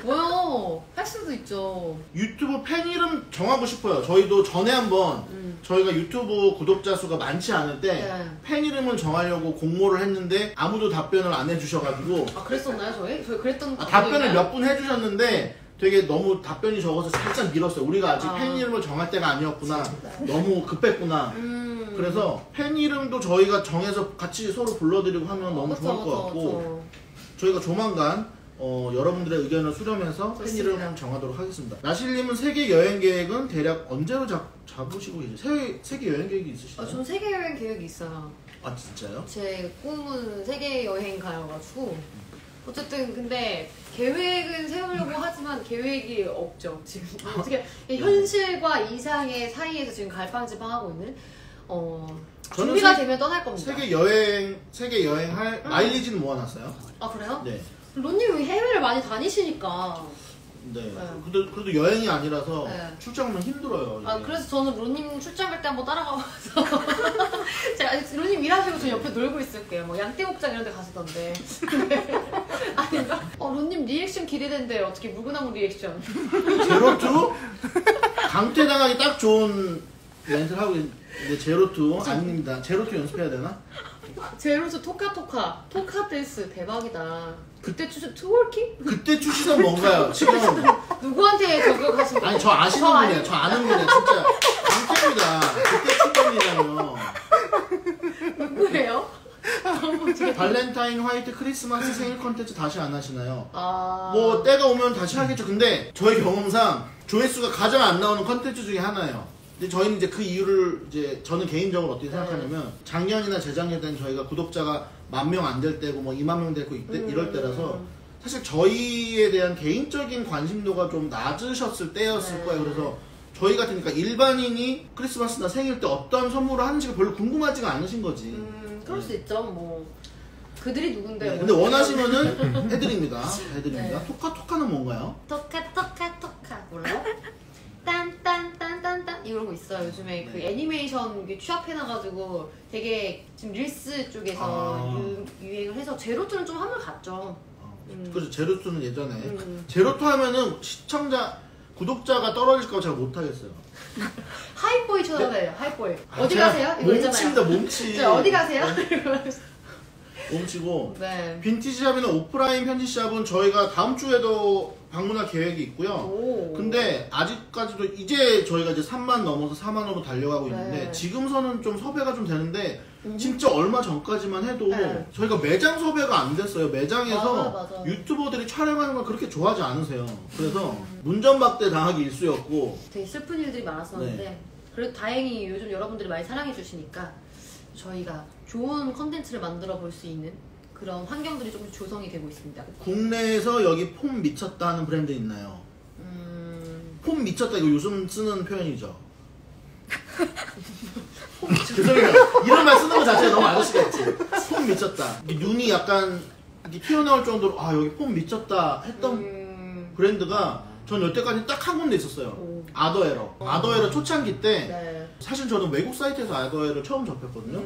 왜요? 할 수도 있죠. 유튜브 팬 이름 정하고 싶어요. 저희도 전에 한번 저희가 유튜브 구독자 수가 많지 않을 때 팬 네. 이름을 정하려고 공모를 했는데 아무도 답변을 안 해주셔가지고 아 그랬었나요 저희? 저희 그랬던 거 답변을 몇 분 해주셨는데 되게 너무 답변이 적어서 살짝 밀었어요. 우리가 아직 팬 이름을 정할 때가 아니었구나. 너무 급했구나. 그래서 팬 이름도 저희가 정해서 같이 서로 불러드리고 하면 너무 그쵸, 좋을 것 그쵸, 같고 그쵸. 저희가 조만간 여러분들의 의견을 수렴해서 팬 좋습니다. 이름을 정하도록 하겠습니다. 나실님은 세계 여행 계획은 대략 언제로 잡으시고 계세요? 세계 여행 계획이 있으시나요? 전 세계 여행 계획이 있어요. 아 진짜요? 제 꿈은 세계 여행 가여가지고 어쨌든 근데 계획은 세우려고 하지만 계획이 없죠 지금. 어떻게 현실과 이상의 사이에서 지금 갈팡질팡하고 있는 저는 준비가 되면 떠날 겁니다. 세계 여행 할 마일리지는 모아놨어요. 아 그래요? 네. 론님이 해외를 많이 다니시니까. 네. 그래도 여행이 아니라서 네. 출장은 힘들어요. 아 이게. 그래서 저는 론님 출장 갈 때 한번 따라가서 제가 론님 일하시고 저 옆에 놀고 있을게요. 뭐 양떼목장 이런 데 가시던데. 아닌가? 론님 리액션 기대되는데 어떻게 물구나무 리액션. 제로투? 강퇴당하기 딱 좋은 멘트를 하고 있는데 제로투 아닙니다. 제로투 연습해야 되나? 제로스 토카데스 대박이다. 그때 추신 트월킹? 그때 출시는 뭔가요? 지금 누구한테 저격하신 거예요? 아니 저 아시는 분이에요. 저 아는 분이에요. 진짜 강퇴입니다. 그때 출연이라뇨. 누구예요? 발렌타인, 화이트, 크리스마스, 생일 컨텐츠 다시 안 하시나요? 아... 뭐 때가 오면 다시 하겠죠. 근데 저희 경험상 조회수가 가장 안 나오는 컨텐츠 중에 하나예요. 근데 저희는 이제 그 이유를 이제 저는 개인적으로 어떻게 생각하냐면 작년이나 재작년 때는 저희가 구독자가 10,000명 안 될 때고 뭐 20,000명 되고 이럴 때라서 사실 저희에 대한 개인적인 관심도가 좀 낮으셨을 때였을 거예요. 그래서 저희 같으니까 일반인이 크리스마스나 생일 때 어떤 선물을 하는지가 별로 궁금하지가 않으신 거지. 그럴 수 있죠. 뭐 그들이 누군데? 네, 근데 원하시면은 해드립니다. 네. 토카토카는 뭔가요? 토카 몰라요? 딴딴딴딴딴 이런 거 있어요. 요즘에 그 애니메이션 이게 취합해놔가지고 되게 지금 릴스 쪽에서 유행을 해서 제로투는 좀 한물 갔죠. 그래서 제로투는 예전에 제로투 하면은 구독자가 떨어질까 봐 잘 못하겠어요. 하이보이 쳐다봐요. 하이보이. 어디 가세요? 이거 몸치입니다. 있잖아요. 몸치. 어디 가세요? 몸치고 네. 빈티지샵이나 오프라인 편지샵은 저희가 다음 주에도 방문할 계획이 있고요. 오. 근데 아직까지도 이제 저희가 이제 3만 넘어서 4만으로 달려가고 있는데 네. 지금서는 좀 섭외가 좀 되는데 진짜 얼마 전까지만 해도 네. 저희가 매장 섭외가 안 됐어요. 매장에서 맞아. 유튜버들이 촬영하는 걸 그렇게 좋아하지 않으세요. 그래서 문전박대 당하기 일쑤였고 되게 슬픈 일들이 많았었는데 네. 그래도 다행히 요즘 여러분들이 많이 사랑해 주시니까 저희가 좋은 컨텐츠를 만들어 볼 수 있는 그런 환경들이 조금 조성이 되고 있습니다. 국내에서 여기 폼 미쳤다 하는 브랜드 있나요? 폼 미쳤다 이거 요즘 쓰는 표현이죠. 죄송해요. 이런 말 쓰는 거 자체가 너무 아저씨같지. 폼 미쳤다. 눈이 약간 이렇게 튀어나올 정도로 아 여기 폼 미쳤다 했던 브랜드가 전 여태까지 딱 한 군데 있었어요. 아더에러. 아더에러 초창기 때 네. 사실 저는 외국 사이트에서 아더에러 처음 접했거든요.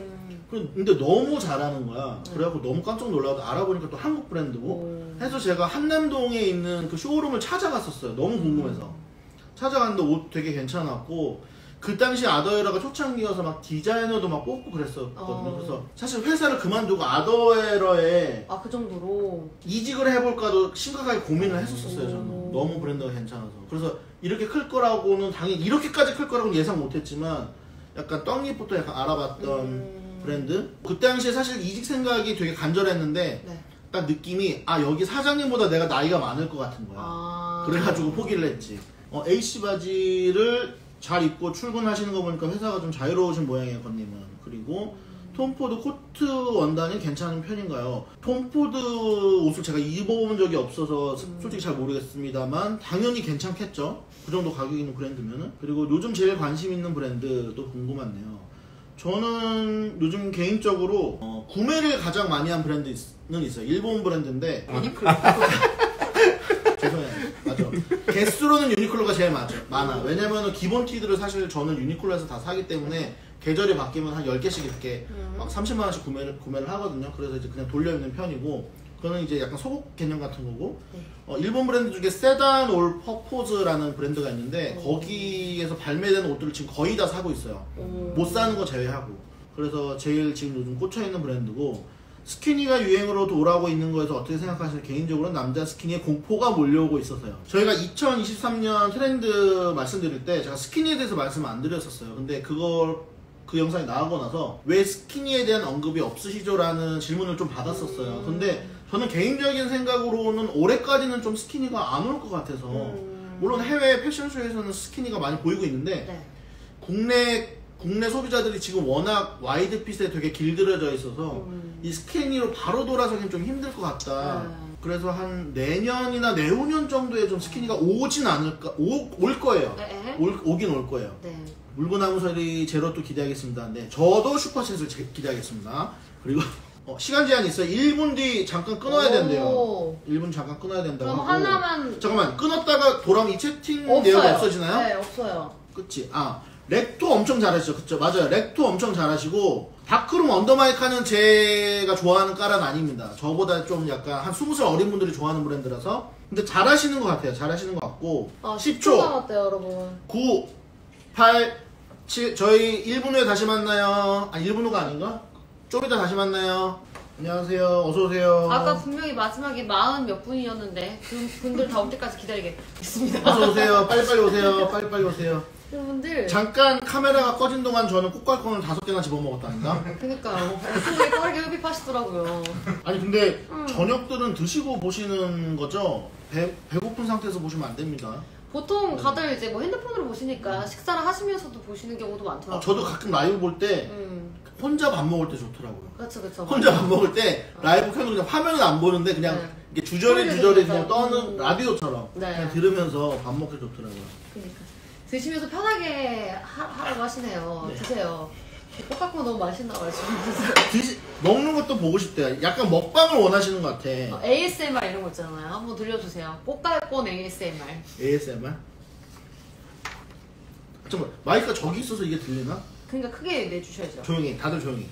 근데 너무 잘하는 거야. 그래갖고 너무 깜짝 놀라서 알아보니까 또 한국 브랜드고 해서 제가 한남동에 있는 그 쇼룸을 찾아갔었어요. 너무 궁금해서 찾아갔는데 옷 되게 괜찮았고 그 당시 아더에러가 초창기여서 막 디자이너도 막 뽑고 그랬었거든요. 그래서 사실 회사를 그만두고 아더에러에 그 정도로 이직을 해볼까도 심각하게 고민을 했었어요. 저는 너무 브랜드가 괜찮아서. 그래서 이렇게 클 거라고는 당연히 이렇게까지 클 거라고는 예상 못했지만 약간 떡잎부터 약간 알아봤던 브랜드. 그 당시에 사실 이직 생각이 되게 간절했는데 네. 딱 느낌이 여기 사장님보다 내가 나이가 많을 것 같은 거야. 그래가지고 포기를 했지. AC 바지를 잘 입고 출근하시는 거 보니까 회사가 좀 자유로우신 모양이에요, 건님은. 그리고 톰포드 코트 원단이 괜찮은 편인가요? 톰포드 옷을 제가 입어본 적이 없어서 솔직히 잘 모르겠습니다만 당연히 괜찮겠죠? 그 정도 가격 있는 브랜드면은. 그리고 요즘 제일 관심 있는 브랜드도 궁금하네요. 저는 요즘 개인적으로 구매를 가장 많이 한 브랜드는 있어요. 일본 브랜드인데 유니클로. 죄송해요. 맞아. 개수로는 유니클로가 제일 많아. 왜냐면은 기본 티들을 사실 저는 유니클로에서 다 사기 때문에 계절이 바뀌면 한 10개씩 이렇게 막 30만 원씩 구매를 하거든요. 그래서 이제 그냥 돌려 입는 편이고, 그거는 이제 약간 소복 개념 같은 거고. 일본 브랜드 중에 세단 올 퍼포즈라는 브랜드가 있는데 거기에서 발매되는 옷들을 지금 거의 다 사고 있어요. 못 사는 거 제외하고. 그래서 제일 지금 요즘 꽂혀 있는 브랜드고, 스키니가 유행으로 돌아오고 있는 거에서 어떻게 생각하시나요? 개인적으로는 남자 스키니에 공포가 몰려오고 있어서요. 저희가 2023년 트렌드 말씀드릴 때 제가 스키니에 대해서 말씀을 안 드렸었어요. 근데 그 영상이 나오고 나서 왜 스키니에 대한 언급이 없으시죠? 라는 질문을 좀 받았었어요. 근데 저는 개인적인 생각으로는 올해까지는 좀 스키니가 안 올 것 같아서, 물론 해외 패션쇼에서는 스키니가 많이 보이고 있는데 네. 국내 소비자들이 지금 워낙 와이드핏에 되게 길들여져 있어서 이 스키니로 바로 돌아서긴 좀 힘들 것 같다. 그래서 한 내년이나 내후년 정도에 좀 스키니가 오진 않을까, 올 거예요. 오긴 올 거예요. 네. 물구나무 소리 제로도 기대하겠습니다. 네, 저도 슈퍼챗을 기대하겠습니다. 그리고 시간 제한이 있어요. 1분 뒤 잠깐 끊어야 된대요. 1분 잠깐 끊어야 된다고 그럼 하고. 하나만. 잠깐만, 끊었다가 돌아오면 이 채팅 없어요. 내용이 없어지나요? 네, 없어요. 그치? 렉토 엄청 잘하시죠? 그쵸? 맞아요. 렉토 엄청 잘하시고, 다크룸 언더마이카는 제가 좋아하는 까란 아닙니다. 저보다 좀 약간 한 20살 어린 분들이 좋아하는 브랜드라서. 근데 잘하시는 것 같아요. 잘하시는 것 같고. 10초. 남았대요, 여러분. 9, 8, 7, 저희 1분 후에 다시 만나요. 1분 후가 아닌가? 좀 이따 다시 만나요. 안녕하세요. 어서오세요. 아까 분명히 마지막에 40 몇 분이었는데 그 분들 다 올 때까지 기다리겠습니다. 어서오세요. 빨리빨리 오세요. 빨리빨리 오세요. 여러분들 잠깐 카메라가 꺼진 동안 저는 꽃갈콘을 5개나 집어먹었다니까? 그니까요. 엄청나게 빠르게 흡입하시더라고요. 아니 근데 저녁들은 드시고 보시는 거죠? 배고픈 상태에서 보시면 안 됩니다. 보통 다들 이제 뭐 핸드폰으로 보시니까 식사를 하시면서도 보시는 경우도 많더라고요. 저도 가끔 라이브 볼 때 혼자 밥 먹을 때 좋더라고요. 그렇죠. 혼자 밥 먹을 때 라이브 켜놓고 그냥 화면은 안 보는데 그냥 이게 주저리 그냥 떠는 라디오처럼 그냥 들으면서 밥 먹기 좋더라고요. 그러니까 드시면서 편하게 하라고 하시네요. 네. 드세요. 꽃갈콘 너무 맛있나가지고. 먹는 것도 보고 싶대요. 약간 먹방을 원하시는 것 같아. ASMR 이런 거 있잖아요. 한번 들려주세요. 꽃갈콘 ASMR. ASMR? 잠깐만, 마이크가 저기 있어서 이게 들리나? 그러니까 크게 내주셔야죠. 조용히, 다들 조용히.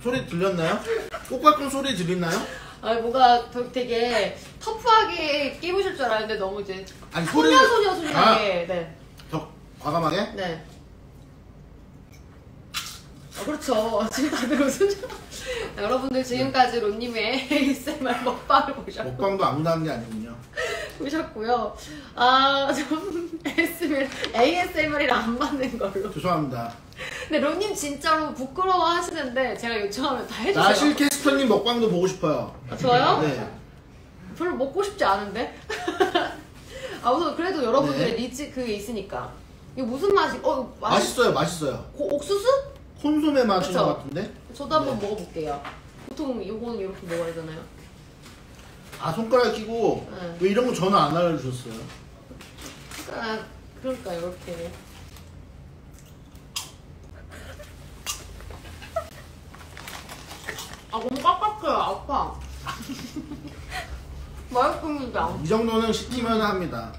소리 들렸나요? 꽃갈콘 소리 들리나요? 뭔가 되게 터프하게 끼우실 줄 알았는데 너무 이제 아니, 소녀소녀하게. 네. 더 과감하게? 네. 그렇죠. 지금 다들 웃으죠? 여러분들 지금까지 론님의 ASMR 먹방을 보셨고. 먹방도 아무나 하는 게 아니군요. 보셨고요. 좀 ASMR이랑 안 맞는 걸로. 죄송합니다. 근데 론님 진짜로 부끄러워 하시는데 제가 요청하면 다 해주세요. 나실 캐스터님 먹방도 보고 싶어요. 좋아요? 네. 별로 먹고 싶지 않은데? 우선 그래도 여러분들의 네. 리치 그게 있으니까. 이거 무슨 맛이? 맛있어요. 옥수수? 콘소메 맛인 그쵸? 것 같은데? 저도 한번 네. 먹어볼게요. 보통 요거는 이렇게 먹어야 되나요? 손가락 끼고 네. 왜 이런 거 전화 안 알려주셨어요? 그러니까 이렇게. 너무 깝깝해요. 아파. 맛있습니다. 이 정도는 시키면 합니다.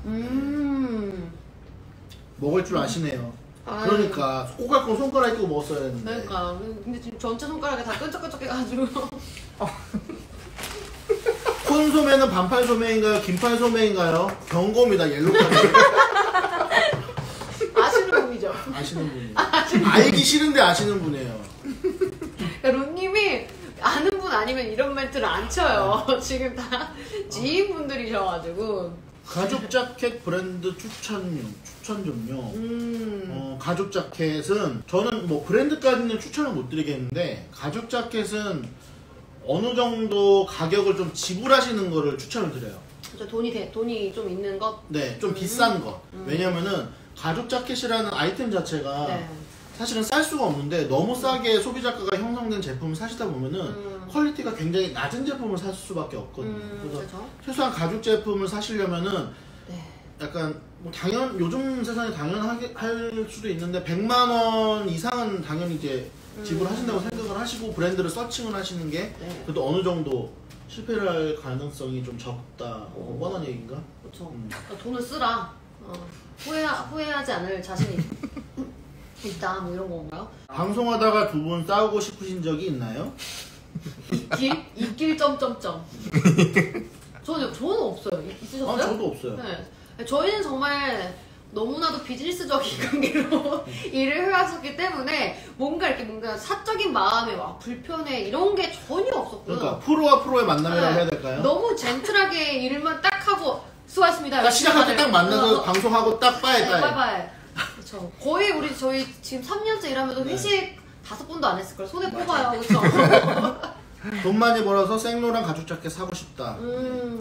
먹을 줄 아시네요. 그러니까 꽃갈콘 손가락 끼고 먹었어야 했는데. 그러니까 근데 지금 전체 손가락에 다 끈적끈적해가지고. 작은 소매는 반팔 소매인가요? 긴팔 소매인가요? 경고입니다. 옐로카드. 아시는 분이죠. 아시는 분이에요. 알기 싫은데 아시는 분이에요. 그러니까 론님이 아는 분 아니면 이런 멘트를 안 쳐요. 지금 다 지인분들이셔가지고. 가죽 자켓 브랜드 추천 좀요. 가죽 자켓은 저는 뭐 브랜드까지는 추천을 못 드리겠는데 가죽 자켓은 어느 정도 가격을 좀 지불하시는 거를 추천을 드려요. 그렇죠. 돈이 좀 있는 것. 네, 좀 비싼 거. 왜냐면은 가죽 자켓이라는 아이템 자체가 네. 사실은 쌀 수가 없는데 너무 싸게 소비자가가 형성된 제품을 사시다 보면은 퀄리티가 굉장히 낮은 제품을 살 수밖에 없거든요. 그래서 그렇죠. 최소한 가죽 제품을 사시려면은 네. 약간 뭐 요즘 세상에 당연하게 할 수도 있는데 100만 원 이상은 당연히 이제 지불하신다고 생각을 하시고 브랜드를 서칭을 하시는 게 네. 그래도 어느 정도 실패를 할 가능성이 좀 적다. 뻔한 얘기인가? 그렇죠. 그러니까 돈을 쓰라. 후회하지 않을 자신이 있다. 뭐 이런 건가요? 방송하다가 두 분 싸우고 싶으신 적이 있나요? 있길 점점점. 저는 없어요. 있으셨어요? 아, 저도 없어요. 네. 저희는 정말 너무나도 비즈니스적인 관계로 일을 해왔었기 때문에 뭔가 사적인 마음에 막 불편해 이런 게 전혀 없었고요. 그러니까 프로와 프로의 만남이라고 해야 될까요? 너무 젠틀하게 일만 딱 하고 수고하셨습니다. 딱 시작할 때 딱 만나서 방송하고 딱 빠이빠이. 빠이빠이. 그렇죠. 거의 저희 지금 3년째 일하면서 회식 5번도 안 했을 거예요. 손에 뽑아요. 그렇죠. 돈 많이 벌어서 생로랑 가죽 자켓 사고 싶다.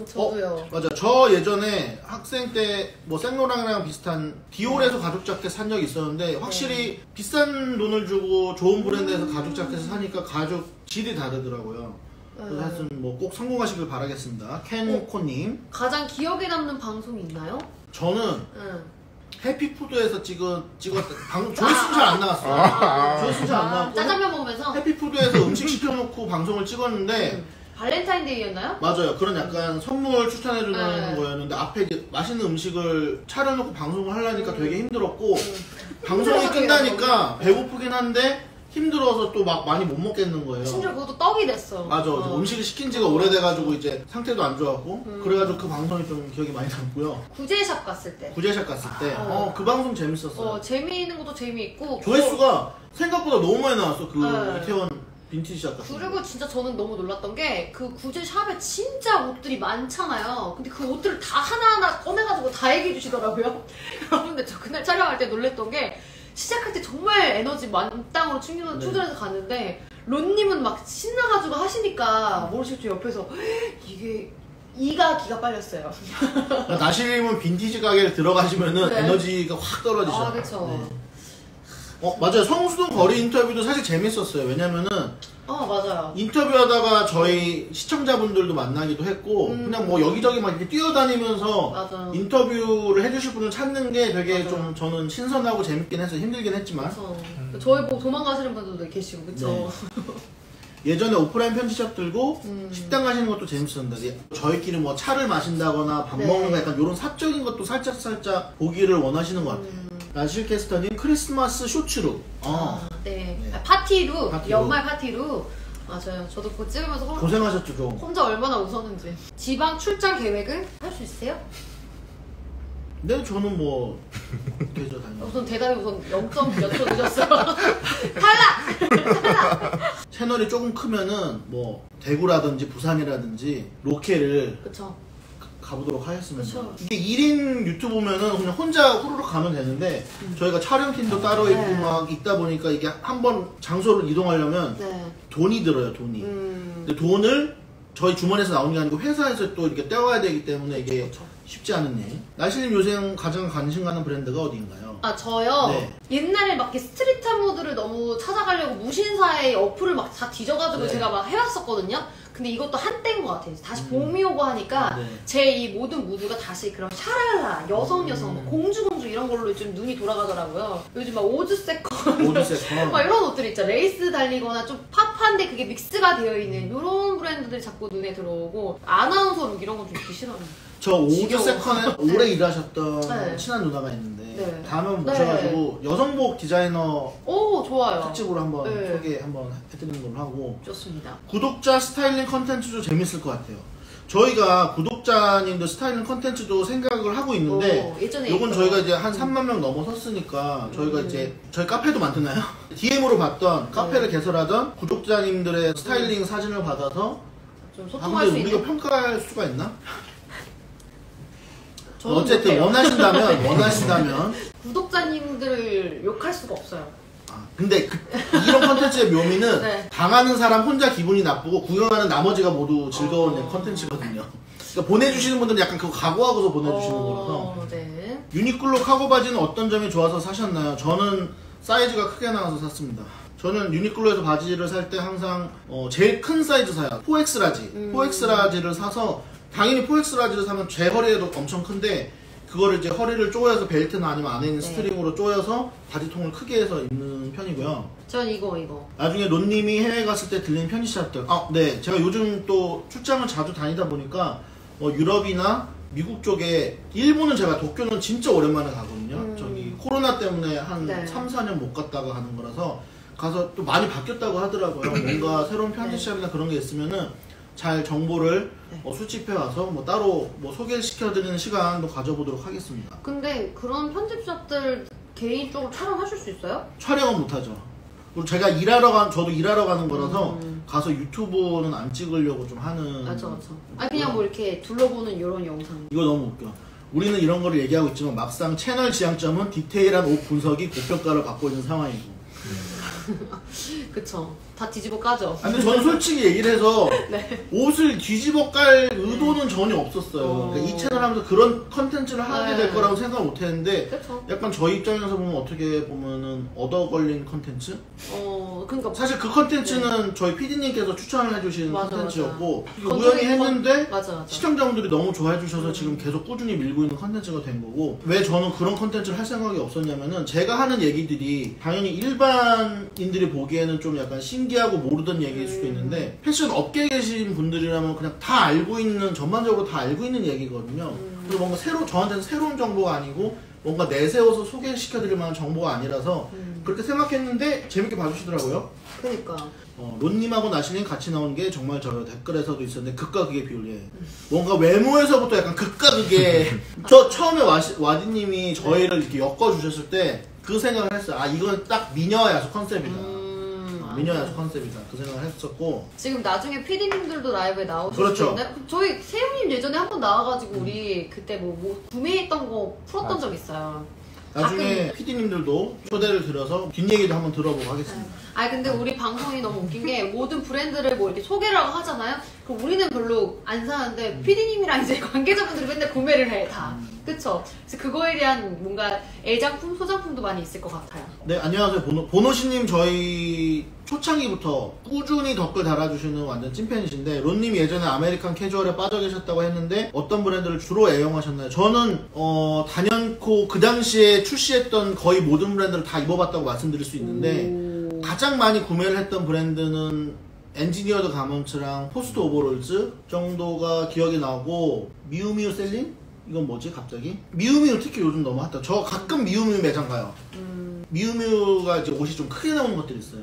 저도요. 맞아. 저 예전에 학생 때 뭐 생로랑이랑 비슷한 디올에서 가죽 자켓 산 적이 있었는데 확실히 비싼 돈을 주고 좋은 브랜드에서 가죽 자켓을 사니까 가죽 질이 다르더라고요. 그래서 하여튼 뭐 꼭 성공하시길 바라겠습니다. 켄코님. 가장 기억에 남는 방송이 있나요? 저는 해피푸드에서 찍었던 방송 조회수는 잘 안 나왔어요. 조회수는 잘 안 나왔고 짜장면 먹으면서 해피푸드에서 음식 시켜놓고 방송을 찍었는데 발렌타인데이였나요? 맞아요. 그런 약간 선물 추천해주는 네. 거였는데 앞에 이제 맛있는 음식을 차려놓고 방송을 하려니까 되게 힘들었고 방송이 끝나니까 배고프긴 한데 힘들어서 또 막 많이 못 먹겠는 거예요. 심지어 그것도 떡이 됐어. 맞아. 음식을 시킨 지가 오래돼가지고 이제 상태도 안 좋았고 그래가지고 그 방송이 좀 기억이 많이 남고요. 구제샵 갔을 때. 구제샵 갔을 때 그 방송 재밌었어요. 재미있는 것도 재미있고 조회수가 생각보다 너무 많이 나왔어. 그 네. 이태원 빈티지샵 같은 그리고 진짜 저는 너무 놀랐던 게 그 구제샵에 진짜 옷들이 많잖아요. 근데 그 옷들을 다 하나하나 꺼내가지고 다 얘기해 주시더라고요. 여러분들 저 그날 촬영할 때 놀랬던 게 시작할 때 정말 에너지 만땅으로 충전해서 갔는데 론님은 막 신나가지고 하시니까 모르시겠죠 옆에서 이게 기가 빨렸어요. 나시림은 빈티지 가게를 들어가시면은 네. 에너지가 확 떨어지죠. 아 그쵸. 맞아요. 성수동 거리 인터뷰도 사실 재밌었어요. 왜냐면은 맞아요. 인터뷰하다가 저희 시청자분들도 만나기도 했고 그냥 뭐 여기저기 막 이렇게 뛰어다니면서 맞아요. 인터뷰를 해주실 분을 찾는 게 되게 맞아요. 좀 저는 신선하고 재밌긴 해서 힘들긴 했지만 저희 보고 도망가시는 분들도 계시고 그쵸. 네. 예전에 오프라인 편지샵 들고 식당 가시는 것도 재밌었는데 저희끼리 뭐 차를 마신다거나 밥 네. 먹는 거 약간 이런 사적인 것도 살짝 보기를 원하시는 것 같아요. 라실캐스터님 크리스마스 쇼츠룩. 네. 네. 파티룩, 파티룩. 연말 파티룩. 맞아요. 저도 그거 찍으면서 고생하셨죠 좀. 혼자 얼마나 웃었는지. 지방 출장 계획은 할 수 있으세요? 네, 저는 뭐 되죠 당연히. 우선 대답이 우선 0.몇 초 늦었어요. 탈락! 채널이 조금 크면은 뭐 대구라든지 부산이라든지 로케를 그쵸. 가보도록 하겠습니다. 그쵸. 이게 1인 유튜브면은 그냥 혼자 후루룩 가면 되는데 저희가 촬영팀도 따로 있고 네. 막 있다 보니까 이게 한번 장소를 이동하려면 네. 돈이 들어요, 돈이. 근데 돈을 저희 주머니에서 나오는 게 아니고 회사에서 또 이렇게 떼와야 되기 때문에 이게 그쵸. 쉽지 않은 일. 나시님 요새 가장 관심 가는 브랜드가 어디인가요? 저요? 네. 옛날에 막 이렇게 스트릿한 모드를 너무 찾아가려고 무신사의 어플을 막 다 뒤져가지고 네. 제가 막 해왔었거든요? 근데 이것도 한때인 것 같아요. 다시 봄이 오고 하니까 네. 제 이 모든 무드가 다시 그런 샤랄라, 여성, 뭐 공주 이런 걸로 좀 눈이 돌아가더라고요. 요즘 막 오즈 세컨 오디세컨. 막 이런 옷들 있죠. 레이스 달리거나 좀 팝한데 그게 믹스가 되어 있는 이런 브랜드들이 자꾸 눈에 들어오고 아나운서 룩 이런 건 좀 입기 싫어요. 저 오드 지겨워. 세컨에 오래 일하셨던 네. 친한 누나가 있는데 네. 다음에 한번 모셔가지고 여성복 디자이너 오, 좋아요. 특집으로 한번 네. 소개 한번 해드리는 걸로 하고 좋습니다. 구독자 스타일링 컨텐츠도 재밌을 것 같아요. 저희가 구독자님들 스타일링 컨텐츠도 생각을 하고 있는데 예전에 요건 저희가 이제 한 3만 명 넘어섰으니까 저희가 이제 저희 카페도 만드나요? DM으로 봤던 카페를 개설하던 구독자님들의 스타일링 사진을 받아서 좀 소통할 수 근데 우리가 있는. 평가할 수가 있나? 저는 어쨌든 못해요. 원하신다면 구독자님들을 욕할 수가 없어요. 근데 이런 컨텐츠의 묘미는 네. 당하는 사람 혼자 기분이 나쁘고 구경하는 나머지가 모두 즐거운 컨텐츠거든요. 그러니까 보내주시는 분들은 약간 그거 각오하고서 보내주시는 거라서. 네. 유니클로 카고 바지는 어떤 점이 좋아서 사셨나요? 저는 사이즈가 크게 나와서 샀습니다. 저는 유니클로에서 바지를 살 때 항상 제일 큰 사이즈 사요. 4X 라지. 4X 라지를 사서 당연히 4X 라지를 사면 제 허리에도 엄청 큰데 그거를 이제 허리를 조여서 벨트나 아니면 안에 있는 스트링으로 조여서 바지통을 크게 해서 입는 편이고요. 전 이거. 나중에 론님이 해외 갔을 때 들리는 편지샵들. 네. 제가 요즘 또 출장을 자주 다니다 보니까 유럽이나 미국 쪽에 일본은 제가 도쿄는 진짜 오랜만에 가거든요. 저기 코로나 때문에 한 네. 3, 4년 못 갔다가 가는 거라서 가서 또 많이 바뀌었다고 하더라고요. 뭔가 새로운 편지샵이나 그런 게 있으면은 잘 정보를 수집해 와서 뭐 따로 뭐 소개를 시켜드리는 시간도 가져보도록 하겠습니다. 근데 그런 편집샵들 개인적으로 촬영하실 수 있어요? 촬영은 못하죠. 그리고 제가 저도 일하러 가는 거라서 가서 유튜브는 안 찍으려고 좀 하는. 맞아. 그냥 뭐 이렇게 둘러보는 이런 영상. 이거 너무 웃겨. 우리는 이런 거를 얘기하고 있지만 막상 채널 지향점은 디테일한 옷 분석이 고평가를 받고 있는 상황이고. 그쵸. 다 뒤집어 까죠. 근데 저는 솔직히 얘기를 해서 네. 옷을 뒤집어 깔 의도는 전혀 없었어요. 그러니까 이 채널 하면서 그런 컨텐츠를 하게 될 거라고 생각 못 했는데 그쵸. 약간 저희 입장에서 보면 어떻게 보면은 얻어 걸린 컨텐츠? 그러니까 사실 그 컨텐츠는 저희 PD님께서 추천을 해주신 맞아, 컨텐츠였고 맞아. 우연히 했는데 맞아. 시청자분들이 너무 좋아해 주셔서 지금 계속 꾸준히 밀고 있는 컨텐츠가 된 거고 왜 저는 그런 컨텐츠를 할 생각이 없었냐면은 제가 하는 얘기들이 당연히 일반인들이 보기에는 좀 약간 신기하고 모르던 얘기일 수도 있는데 패션 업계에 계신 분들이라면 그냥 다 알고 있는 전반적으로 다 알고 있는 얘기거든요. 그래서 뭔가 저한테는 새로운 정보가 아니고 뭔가 내세워서 소개시켜드릴 만한 정보가 아니라서 그렇게 생각했는데 재밌게 봐주시더라고요. 그러니까. 론님하고 나시님 같이 나오는 게 정말 저 댓글에서도 있었는데 극과 극의 비율이에요. 뭔가 외모에서부터 약간 극과 극의 저 처음에 와디님이 저희를 이렇게 엮어주셨을 때 그 생각을 했어요. 이건 딱 미녀 야수 컨셉이다. 미녀 야수 컨셉이다. 그 생각을 했었고 지금 나중에 PD님들도 라이브에 나오실 그렇죠. 수 있는데 저희 세훈님 예전에 한 번 나와가지고 우리 그때 뭐 구매했던 거 풀었던 적 있어요. 나중에 PD님들도 초대를 드려서 뒷얘기도 한번 들어보고 하겠습니다. 근데 우리 방송이 너무 웃긴 게 모든 브랜드를 뭐 이렇게 소개를 하잖아요. 그럼 우리는 별로 안 사는데 PD님이랑 이제 관계자분들이 맨날 구매를 해 다. 그쵸? 그래서 그거에 대한 뭔가 애장품, 소장품도 많이 있을 것 같아요. 네, 안녕하세요. 보노시님 저희 초창기부터 꾸준히 댓글 달아주시는 완전 찐팬이신데 론님 예전에 아메리칸 캐주얼에 빠져 계셨다고 했는데 어떤 브랜드를 주로 애용하셨나요? 저는 단연코 그 당시에 출시했던 거의 모든 브랜드를 다 입어봤다고 말씀드릴 수 있는데 가장 많이 구매를 했던 브랜드는 엔지니어드 가먼츠랑 포스트 오버롤즈 정도가 기억이 나고 미우미우 셀린? 이건 뭐지 갑자기? 미우미우 특히 요즘 너무 핫다. 저 가끔 미우미우 매장 가요. 미우미우가 이제 옷이 좀 크게 나오는 것들이 있어요.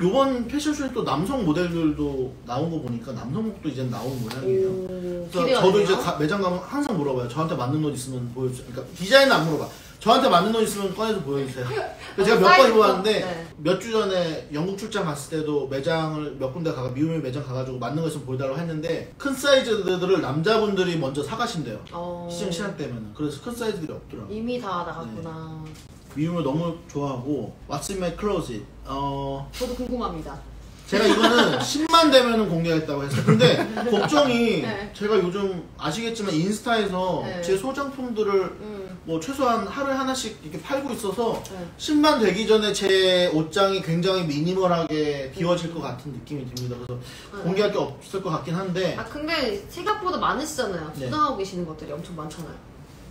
요번 패션쇼에 또 남성 모델들도 나온 거 보니까 남성복도 이제 나오는 모양이에요. 그래서 저도 이제 매장 가면 항상 물어봐요. 저한테 맞는 옷 있으면 보여주세요. 그러니까 디자인은 안 물어봐. 저한테 맞는 옷 있으면 꺼내서 보여주세요. 제가 몇 번 입어봤는데 몇 주 전에 영국 출장 갔을 때도 매장을 몇 군데 미우미우 매장 가가지고 맞는 거 있으면 보여달라고 했는데 큰 사이즈들을 남자분들이 먼저 사가신대요. 시장 때문에. 그래서 큰 사이즈들이 없더라고요. 이미 다 나갔구나. 미우미우 너무 좋아하고 What's in my closet? 저도 궁금합니다. 제가 이거는 10만 되면은 공개하겠다고 했어요. 근데 걱정이 제가 요즘 아시겠지만 인스타에서 제 소장품들을 뭐 최소한 하루에 하나씩 이렇게 팔고 있어서 10만 되기 전에 제 옷장이 굉장히 미니멀하게 비워질 것 같은 느낌이 듭니다. 그래서 공개할 게 없을 것 같긴 한데 근데 생각보다 많으시잖아요. 소장하고 계시는 것들이 엄청 많잖아요.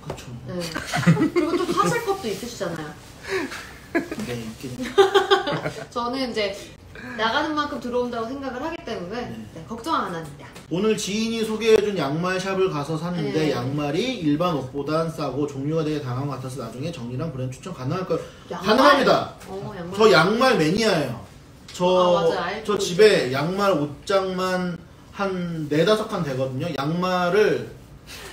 그렇죠. 그리고 또 사실 것도 있으시잖아요. 네, 있긴. 저는 이제 나가는 만큼 들어온다고 생각을 하기 때문에 걱정 안 합니다. 오늘 지인이 소개해준 양말 샵을 가서 샀는데 양말이 일반 옷보단 싸고 종류가 되게 다양한 것 같아서 나중에 정리랑 브랜드 추천 가능할까요? 가능합니다. 양말. 저 양말 매니아예요. 저 맞아, 집에 양말 옷장만 한 4-5칸 되거든요. 양말을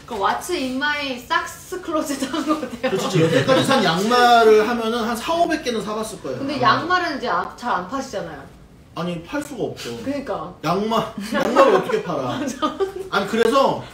그 왓츠 인마이 삭스 클로젯 한 거 같아요. 그렇지. 여태까지 산 양말을 하면은 한 4-500개는 사봤을 거예요. 근데 양말은 이제 잘 안 파시잖아요. 아니 팔 수가 없죠. 그러니까. 양말을 어떻게 팔아? 아니 그래서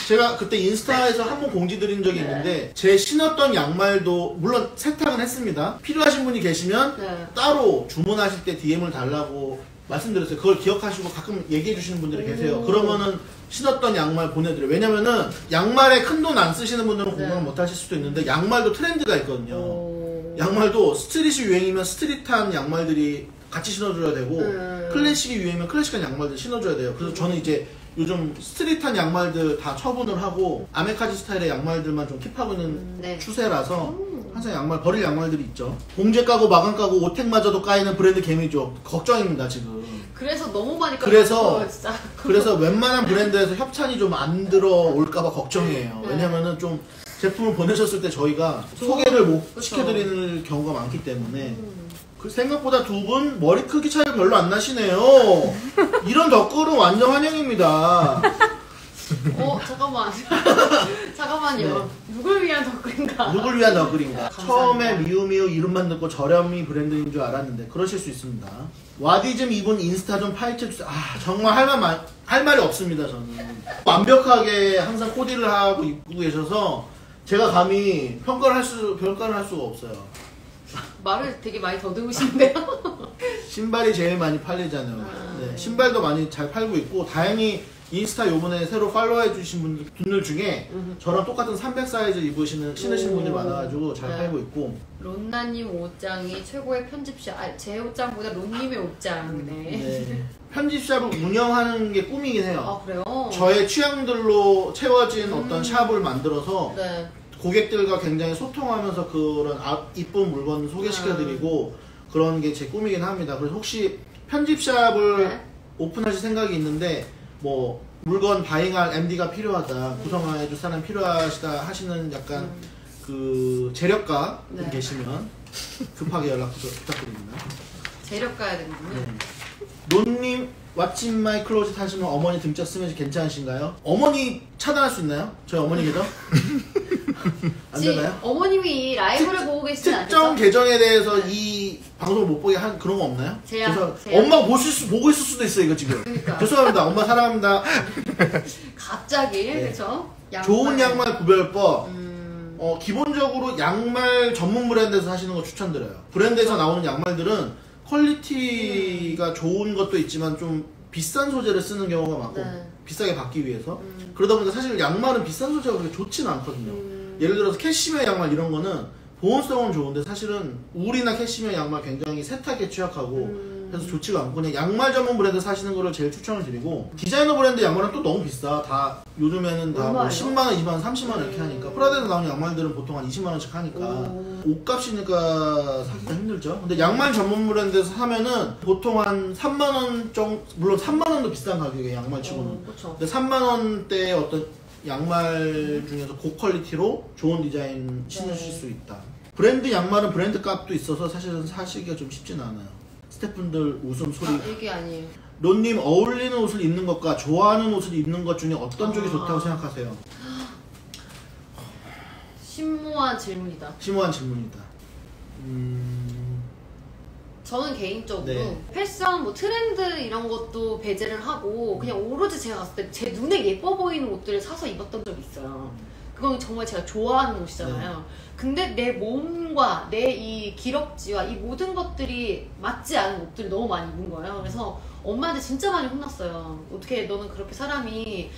제가 그때 인스타에서 한번 공지 드린 적이 있는데 제 신었던 양말도 물론 세탁은 했습니다. 필요하신 분이 계시면 네. 따로 주문하실 때 DM을 달라고 말씀드렸어요. 그걸 기억하시고 가끔 얘기해 주시는 분들이 계세요. 그러면은 신었던 양말 보내드려요. 왜냐면은 양말에 큰 돈 안 쓰시는 분들은 공감을 못 하실 수도 있는데 양말도 트렌드가 있거든요. 양말도 스트릿이 유행이면 스트릿한 양말들이 같이 신어줘야 되고 클래식이 유행이면 클래식한 양말들 신어줘야 돼요. 그래서 저는 이제 요즘 스트릿한 양말들 다 처분을 하고 아메카지 스타일의 양말들만 좀 킵하고 있는 네. 추세라서 항상 양말 버릴 양말들이 있죠. 봉제 까고 마감 까고 오택마저도 까이는 브랜드 개미죠. 걱정입니다 지금. 그래서 너무 많이 그래서 깎았어요, 진짜. 그래서 웬만한 브랜드에서 협찬이 좀 안 들어올까봐 걱정이에요. 네. 왜냐면은 좀 제품을 보내셨을 때 저희가 소개를 못 그쵸. 시켜드리는 경우가 많기 때문에 그 생각보다 두 분 머리 크기 차이가 별로 안 나시네요. 이런 덧글은 완전 환영입니다. 잠깐만. 잠깐만요. 누굴 위한 덧글인가? 누굴 위한 덧글인가? 감사합니다. 처음에 미우미우 이름만 듣고 저렴이 브랜드인 줄 알았는데 그러실 수 있습니다. 와디즘 이분 인스타 좀 파헤쳐주세요. 정말 할 말이 없습니다 저는. 완벽하게 항상 코디를 하고 입고 계셔서 제가 감히 평가를 할 수가 없어요. 말을 되게 많이 더듬으시는데요? 신발이 제일 많이 팔리잖아요. 네, 신발도 많이 잘 팔고 있고 다행히 인스타 요번에 새로 팔로우해 주신 분들 중에 저랑 똑같은 300 사이즈 신으시는 분들이 많아가지고 잘 팔고 있고. 론나님 옷장이 최고의 편집샵. 제 옷장보다 론님의 옷장. 네. 편집샵을 운영하는 게 꿈이긴 해요. 그래요? 저의 취향들로 채워진 어떤 샵을 만들어서 네. 고객들과 굉장히 소통하면서 그런 이쁜 물건 소개시켜드리고 그런 게 제 꿈이긴 합니다. 그래서 혹시 편집샵을 오픈하실 생각이 있는데 뭐 물건 바잉할 MD가 필요하다, 구성해줄 사람 필요하시다 하시는 약간 그 재력가 분 계시면 급하게 연락 부탁드립니다. 재력 가야 되는군요. 네. 론님 왓츠 인 마이 클로젯 하시면 어머니 등짝 스매시 괜찮으신가요? 어머니 차단할 수 있나요? 저희 어머니께서? 안 되나요? 어머님이 라이브를 보고 계시진 특정 않겠죠? 계정에 대해서 이 방송을 못 보게 한 그런 거 없나요? 제약. 엄마가 보고 있을 수도 있어요 이거 지금. 그러니까. 죄송합니다. 엄마 사랑합니다. 갑자기 네. 그쵸? 좋은 양말 구별법. 기본적으로 양말 전문 브랜드에서 사시는 거 추천드려요. 브랜드에서 나오는 양말들은 퀄리티가 좋은 것도 있지만 좀 비싼 소재를 쓰는 경우가 많고 비싸게 받기 위해서 그러다 보니까 사실 양말은 비싼 소재가 그렇게 좋지는 않거든요. 예를 들어서 캐시미어 양말 이런 거는 보온성은 좋은데 사실은 울이나 캐시미어 양말 굉장히 세탁에 취약하고 그래서 좋지가 않고 그냥 양말 전문 브랜드 사시는 거를 제일 추천을 드리고 디자이너 브랜드 양말은 또 너무 비싸. 다 요즘에는 다 뭐 10만원, 20만원, 30만원 이렇게 하니까 프라다에서 나오는 양말들은 보통 한 20만원씩 하니까 옷값이니까 사기가 힘들죠. 근데 양말 전문 브랜드에서 사면은 보통 한 3만원 정도, 물론 3만원도 비싼 가격이에요 양말 치고는. 근데 3만원대의 어떤 양말 중에서 고퀄리티로 좋은 디자인 신으실 수 있다. 브랜드 양말은 브랜드 값도 있어서 사실은 사시기가 좀 쉽지는 않아요. 스태프분들 웃음소리. 이게 아니에요. 론님 어울리는 옷을 입는 것과 좋아하는 옷을 입는 것 중에 어떤 쪽이 좋다고 생각하세요? 심오한 질문이다. 심오한 질문이다. 저는 개인적으로 네. 패션, 뭐 트렌드 이런 것도 배제를 하고 그냥 오로지 제가 갔을 때 제 눈에 예뻐 보이는 옷들을 사서 입었던 적이 있어요. 그건 정말 제가 좋아하는 옷이잖아요. 근데 내 몸과 내 이 기럭지와 이 모든 것들이 맞지 않은 옷들을 너무 많이 입은 거예요. 그래서 엄마한테 진짜 많이 혼났어요. 어떻게 너는 그렇게 사람이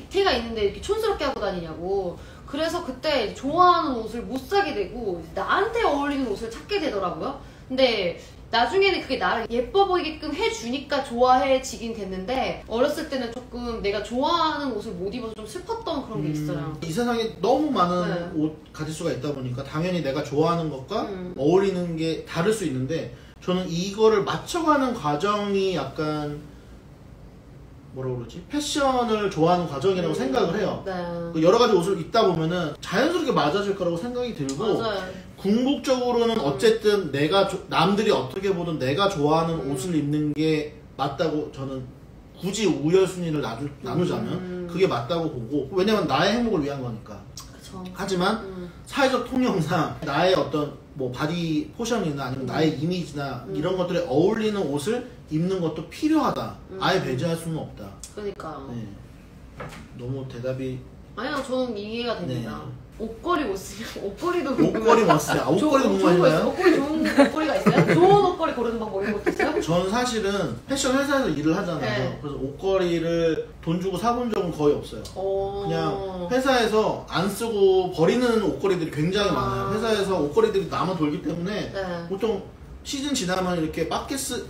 티가 있는데 이렇게 촌스럽게 하고 다니냐고. 그래서 그때 좋아하는 옷을 못 사게 되고 나한테 어울리는 옷을 찾게 되더라고요. 근데 나중에는 그게 나를 예뻐 보이게끔 해주니까 좋아해지긴 됐는데 어렸을 때는 조금 내가 좋아하는 옷을 못 입어서 좀 슬펐던 그런 게 있어요. 이 세상에 너무 많은 옷 가질 수가 있다 보니까 당연히 내가 좋아하는 것과 어울리는 게 다를 수 있는데 저는 이거를 맞춰가는 과정이 약간 뭐라 그러지? 패션을 좋아하는 과정이라고 생각을 해요. 여러 가지 옷을 입다 보면은 자연스럽게 맞아질 거라고 생각이 들고 궁극적으로는 어쨌든 내가 남들이 어떻게 보든 내가 좋아하는 옷을 입는 게 맞다고 저는 굳이 우열순위를 나누자면 그게 맞다고 보고, 왜냐면 나의 행복을 위한 거니까. 그쵸. 하지만 사회적 통념상 나의 어떤 뭐 바디 포션이나 아니면 나의 이미지나 이런 것들에 어울리는 옷을 입는 것도 필요하다. 아예 배제할 수는 없다. 그러니까. 네. 너무 대답이. 아니요, 저는 이해가 됩니다. 네. 옷걸이 못 쓰면 옷걸이도 옷걸이 멋있어요. 아, 옷걸이 좋은 거 궁금하신가요? 있어요? 옷걸이 좋은 옷걸이가 있어요? 좋은 옷걸이 고르는 방법 이런 것도 있어요? 전 사실은 패션 회사에서 일을 하잖아요. 네. 그래서 옷걸이를 돈 주고 사본 적은 거의 없어요. 그냥 회사에서 안 쓰고 버리는 옷걸이들이 굉장히 많아요. 회사에서 옷걸이들이 남아 돌기 때문에 네. 보통 시즌 지나면 이렇게 박스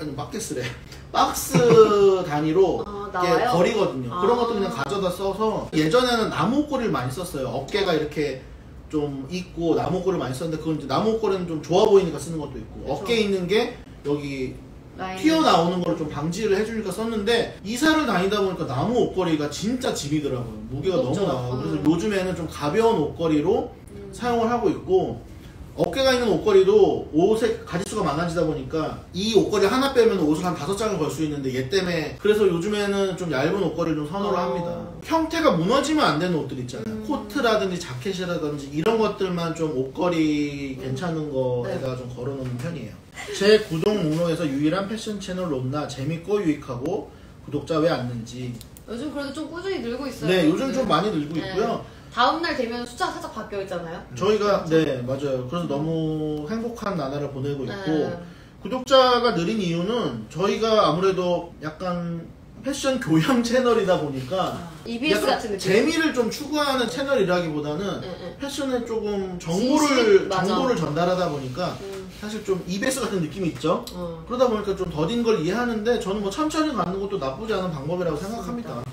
단위로 이렇게 나와요? 버리거든요. 그런 것도 그냥 가져다 써서, 예전에는 나무 옷걸이를 많이 썼어요. 어깨가 이렇게 좀 있고 나무 옷걸이를 많이 썼는데, 그건 이제 나무 옷걸이는 좀 좋아 보이니까 쓰는 것도 있고, 그쵸. 어깨에 있는 게 여기 라인. 튀어나오는 걸 좀 방지를 해주니까 썼는데, 이사를 다니다 보니까 나무 옷걸이가 진짜 짐이더라고요. 무게가 무겁죠. 너무 나와요. 그래서 요즘에는 좀 가벼운 옷걸이로 사용을 하고 있고, 어깨가 있는 옷걸이도 옷의 가지수가 많아지다 보니까 이 옷걸이 하나 빼면 옷을 한 5장을 걸 수 있는데, 얘 때문에 그래서 요즘에는 좀 얇은 옷걸이를 좀 선호를 합니다. 형태가 무너지면 안 되는 옷들 있잖아요. 코트라든지 자켓이라든지 이런 것들만 좀 옷걸이 괜찮은 거에다가 좀 걸어놓는 편이에요. 제 구독 목록에서 유일한 패션 채널 론나, 재밌고 유익하고 구독자 왜 안 는지. 요즘 그래도 좀 꾸준히 늘고 있어요. 네, 요즘 좀 많이 늘고 있고요. 다음날 되면 숫자가 살짝 바뀌어 있잖아요. 저희가 네 맞아요. 그래서 너무 행복한 나날을 보내고 있고, 네. 구독자가 느린 이유는 저희가 아무래도 약간 패션 교양 채널이다 보니까 EBS 약간 같은 느낌. 재미를 좀 추구하는 채널이라기보다는 네. 패션에 조금 진실? 맞아. 정보를 전달하다 보니까 사실 좀 EBS 같은 느낌이 있죠. 그러다 보니까 좀 더딘 걸 이해하는데, 저는 뭐 천천히 가는 것도 나쁘지 않은 방법이라고 생각합니다.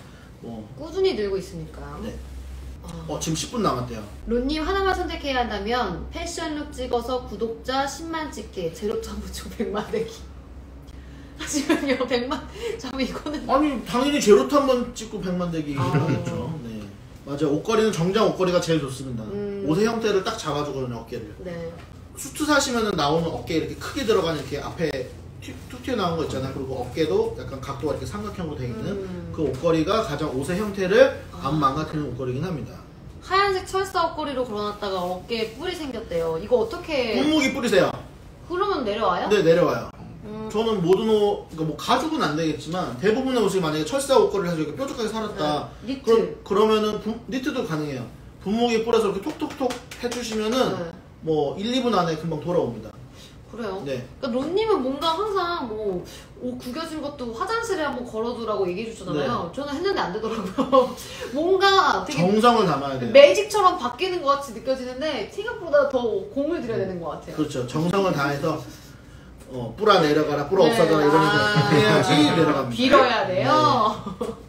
뭐 꾸준히 늘고 있으니까요. 네. 지금 10분 남았대요. 론님 하나만 선택해야 한다면 패션룩 찍어서 구독자 10만 찍기, 제로점 부초 100만 되기. 하지만요, 100만. 잠깐 이거는. 아니 당연히 제로트 한번 찍고 100만 되기 아. 하겠죠. 네. 맞아요. 옷걸이는 정장 옷걸이가 제일 좋습니다. 옷의 형태를 딱 잡아주거든요, 어깨를. 네. 수트 사시면은 나오는 어깨 이렇게 크게 들어가는 이렇게 앞에 툭 튀어나온 거 있잖아요. 그리고 어깨도 약간 각도가 이렇게 삼각형으로 되어 있는 그 옷걸이가 가장 옷의 형태를 안 망가뜨리는 옷걸이긴 합니다. 하얀색 철사 옷걸이로 걸어놨다가 어깨에 뿔이 생겼대요. 이거 어떻게. 분무기 뿌리세요. 그러면 내려와요? 네, 내려와요. 저는 모든 옷, 그러니까 뭐 가죽은 안 되겠지만 대부분의 옷이 만약에 철사 옷걸이를 해서 이렇게 뾰족하게 살았다. 네. 니트. 그러면은 니트도 가능해요. 분무기 뿌려서 이렇게 톡톡톡 해주시면은 네. 뭐 1, 2분 안에 금방 돌아옵니다. 그래요? 네. 그러니까 론님은 뭔가 항상 뭐 옷 구겨진 것도 화장실에 한번 걸어두라고 얘기해 주잖아요. 저는 했는데 안 되더라고요. 뭔가 되게 정성을 담아야 돼요. 매직처럼 바뀌는 것 같이 느껴지는데 생각보다 더 공을 들여야 되는 것 같아요. 그렇죠. 정성을 다해서 뿌라 내려가라, 뿌라 네. 없어져라 이런 거 해야지 내려갑니다. 빌어야 돼요.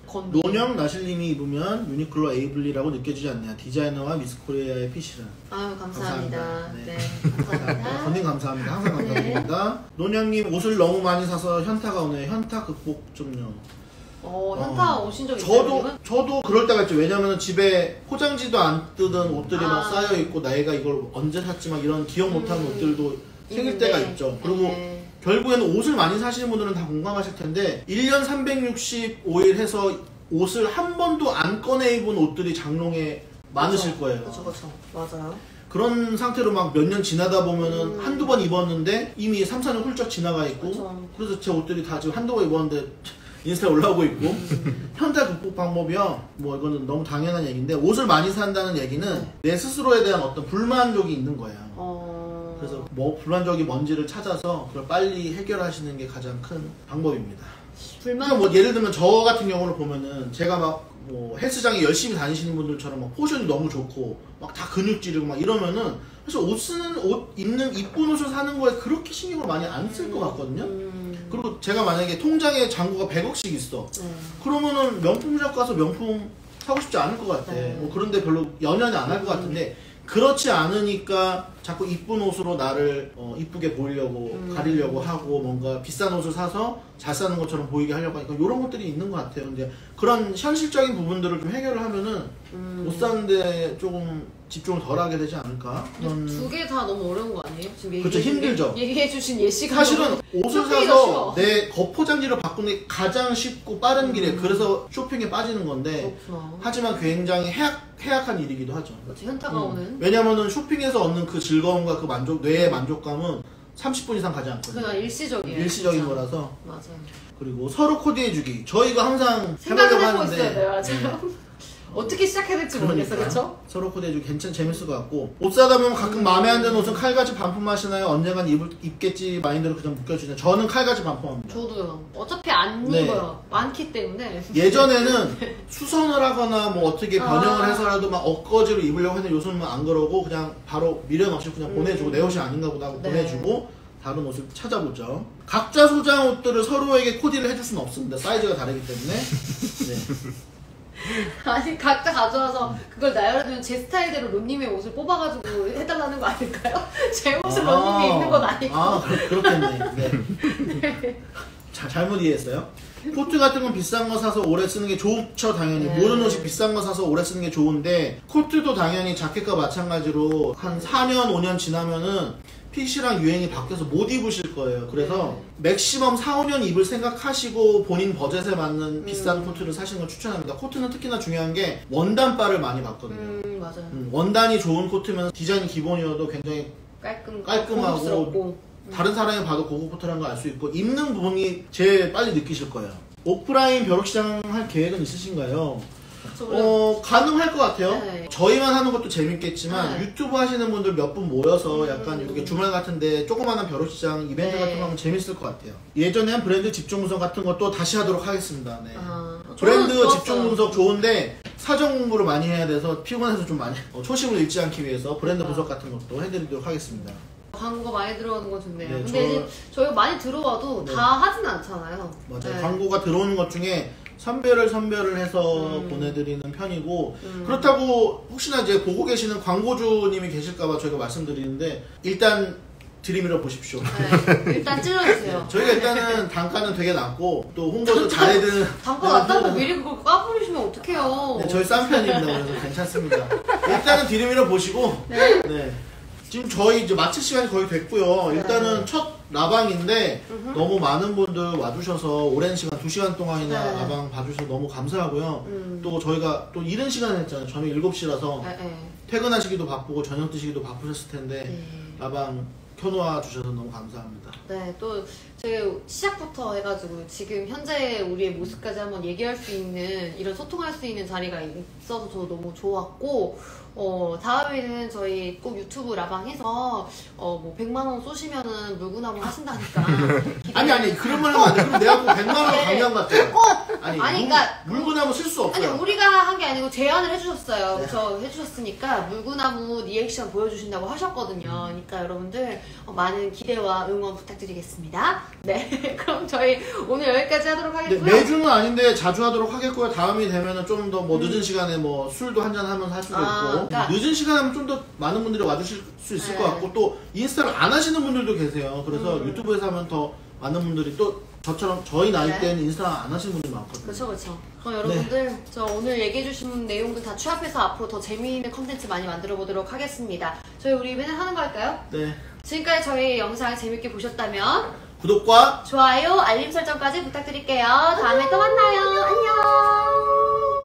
건디. 노녕 나실님이 입으면 유니클로 에이블리라고 느껴지지 않나요? 디자이너와 미스코리아의 핏이라. 아유 감사합니다. 감사합니다. 네. 네. 감사합니다. 건님 감사합니다. 항상 감사드립니다. 노냥님 옷을 너무 많이 사서 현타가 오네요. 현타 극복 좀요. 현타 오신 적 있어요? 저도 그럴 때가 있죠. 왜냐면 집에 포장지도 안 뜯은 옷들이 막 쌓여 있고, 나이가 이걸 언제 샀지 막 이런 기억 못하는 옷들도 생길 때가 있죠. 그리고 결국에는 옷을 많이 사시는 분들은 다 공감하실 텐데, 1년 365일 해서 옷을 한 번도 안 꺼내 입은 옷들이 장롱에 많으실 거예요. 그렇죠. 맞아요. 그런 상태로 막 몇 년 지나다 보면은 한두 번 입었는데 이미 3, 4년 훌쩍 지나가 있고, 그쵸. 그래서 제 옷들이 다 지금 한두 번 입었는데 인스타에 올라오고 있고. 현타 극복 방법이요, 뭐 이거는 너무 당연한 얘기인데, 옷을 많이 산다는 얘기는 내 스스로에 대한 어떤 불만족이 있는 거예요. 그래서 뭐 불만족이 뭔지를 찾아서 그걸 빨리 해결하시는 게 가장 큰 방법입니다. 그러니까 뭐 예를 들면 저 같은 경우를 보면은, 제가 막 뭐 헬스장에 열심히 다니시는 분들처럼 막 포션이 너무 좋고 막 다 근육 지르고 막 이러면은 사실 입는 이쁜 옷을 사는 거에 그렇게 신경을 많이 안 쓸 것 같거든요. 그리고 제가 만약에 통장에 잔고가 100억씩 있어. 그러면은 명품샵 가서 명품 사고 싶지 않을 것 같아. 뭐 그런데 별로 연연히 안 할 것 같은데, 그렇지 않으니까 자꾸 이쁜 옷으로 나를 이쁘게 보이려고 가리려고 하고, 뭔가 비싼 옷을 사서 잘 사는 것처럼 보이게 하려고 하니까 이런 것들이 있는 것 같아요. 이제 그런 현실적인 부분들을 좀 해결을 하면은 옷 사는데 조금 집중을 덜 하게 되지 않을까? 두 개 다 너무 어려운 거 아니에요? 지금 그렇죠, 힘들죠. 얘기해주신 예시가 사실은 옷을 쇼핑이 사서 더 쉬워. 내 겉포장지를 바꾸는 게 가장 쉽고 빠른 길에 그래서 쇼핑에 빠지는 건데 그렇구나. 하지만 굉장히 해악한 일이기도 하죠. 그렇지, 현타가 오는. 왜냐면은 쇼핑에서 얻는 그 즐거움과 그 뇌의 만족감은 30분 이상 가지 않거든요. 그냥 일시적이에요. 일시적인 진짜. 거라서. 맞아요. 그리고 서로 코디해주기. 저희가 항상 생각을 해보려고 해보고 있어요, 내가 하는데 지금. 어떻게 시작해야 될지 모르겠어, 그렇죠? 서로 코디해주기 재밌을 것 같고 옷 사다 보면 가끔 마음에 안 드는 옷은 칼같이 반품하시나요? 언젠간 입겠지 마인드로 그냥 묶여주냐. 저는 칼같이 반품합니다. 저도요. 어차피 안 네. 입어요. 많기 때문에. 예전에는 수선을 하거나 뭐 어떻게 변형을 아. 해서라도 막 엇거지로 입으려고 했는데 요즘은 안 그러고 그냥 바로 미련 없이 그냥 보내주고 내 옷이 아닌가 보다 하고 네. 보내주고 다른 옷을 찾아보죠. 각자 소장 옷들을 서로에게 코디를 해줄 수는 없습니다. 사이즈가 다르기 때문에. 네. 아니, 각자 가져와서 그걸 나열하면 제 스타일대로 론님의 옷을 뽑아가지고 해달라는 거 아닐까요? 제 옷을 론님이 입는 건 아니고. 그렇겠네. 네. 잘못 이해했어요. 코트 같은 건 비싼 거 사서 오래 쓰는 게 좋죠, 당연히. 네. 모든 옷이 비싼 거 사서 오래 쓰는 게 좋은데, 코트도 당연히 자켓과 마찬가지로 한 4년, 5년 지나면은 핏이랑 유행이 바뀌어서 못 입으실 거예요. 그래서 맥시멈 4, 5년 입을 생각하시고 본인 버젯에 맞는 비싼 코트를 사시는 걸 추천합니다. 코트는 특히나 중요한 게 원단바를 많이 봤거든요. 맞아요. 원단이 좋은 코트면 디자인이 기본이어도 굉장히 깔끔하고 고급스럽고. 다른 사람이 봐도 고급 코트라는 걸 알 수 있고 입는 분이 제일 빨리 느끼실 거예요. 오프라인 벼룩시장 할 계획은 있으신가요? 가능할 것 같아요. 네. 저희만 하는 것도 재밌겠지만 네. 유튜브 하시는 분들 몇 분 모여서 약간 이렇게 주말 같은데 조그마한 벼룩시장 이벤트 네. 같은 거 하면 재밌을 것 같아요. 예전에 한 브랜드 집중 분석 같은 것도 다시 하도록 하겠습니다. 네. 브랜드 저는 집중 좋았어요. 분석 좋은데 사전 공부를 많이 해야 돼서 피곤해서 좀 많이 초심을 잃지 않기 위해서 브랜드 분석 같은 것도 해드리도록 하겠습니다. 광고가 많이 들어오는 건 좋네요. 네, 근데 이제 저희가 많이 들어와도 네. 다 하진 않잖아요. 맞아요. 네. 광고가 들어오는 것 중에 선별을 해서 보내드리는 편이고 그렇다고 혹시나 이제 보고 계시는 광고주님이 계실까봐 저희가 말씀드리는데 일단 들이밀어 보십시오. 네, 일단 찔러주세요. 저희가 일단은 단가는 되게 낮고 또 홍보도 잘해드는 단가 낮다고 미리 그걸 까부리시면 어떡해요. 네, 저희 싼 편입니다. 그래서 괜찮습니다. 일단은 들이밀어 보시고 네. 지금 저희 이제 마칠 시간이 거의 됐고요. 일단은 첫 라방인데 너무 많은 분들 와주셔서 오랜 시간 2시간 동안이나 네. 라방 봐주셔서 너무 감사하고요. 또 저희가 또 이른 시간에 했잖아요. 저녁 7시라서 퇴근하시기도 바쁘고 저녁 드시기도 바쁘셨을 텐데 라방 켜놓아 주셔서 너무 감사합니다. 네, 또 저희 시작부터 해가지고 지금 현재 우리의 모습까지 한번 얘기할 수 있는 이런 소통할 수 있는 자리가 있어서 저 너무 좋았고 다음에는 저희 꼭 유튜브 라방 해서 뭐 100만 원 쏘시면은 물구나무 하신다니까. 아니 그런 말 하면 안 돼. 그럼 내가 꼭 100만 원 강요한 것 같아요. 아니, 그러니까 물구나무 쓸 수 아니 없어요. 우리가 한 게 아니고 제안을 해주셨어요. 네. 그래서 해주셨으니까 물구나무 리액션 보여주신다고 하셨거든요. 그러니까 여러분들 많은 기대와 응원 부탁드리겠습니다. 네, 그럼 저희 오늘 여기까지 하도록 네, 하겠고요. 매주는 아닌데 자주 하도록 하겠고요. 다음이 되면은 좀 더 뭐 늦은 시간에 뭐 술도 한잔 하면서 할 수도 있고 그러니까 늦은 시간에 하면 좀 더 많은 분들이 와주실 수 있을 것 같고 또 인스타를 안 하시는 분들도 계세요. 그래서 유튜브에서 하면 더 많은 분들이 또 저처럼 저희 나이 때는 인스타 안 하시는 분들이 많거든요. 그렇죠. 그럼 여러분들 저 오늘 얘기해주신 내용들 다 취합해서 앞으로 더 재미있는 컨텐츠 많이 만들어 보도록 하겠습니다. 저희 우리 이번에 하는 거 할까요? 네. 지금까지 저희 영상 재밌게 보셨다면 구독과 좋아요, 알림 설정까지 부탁드릴게요. 다음에 또 만나요. 안녕.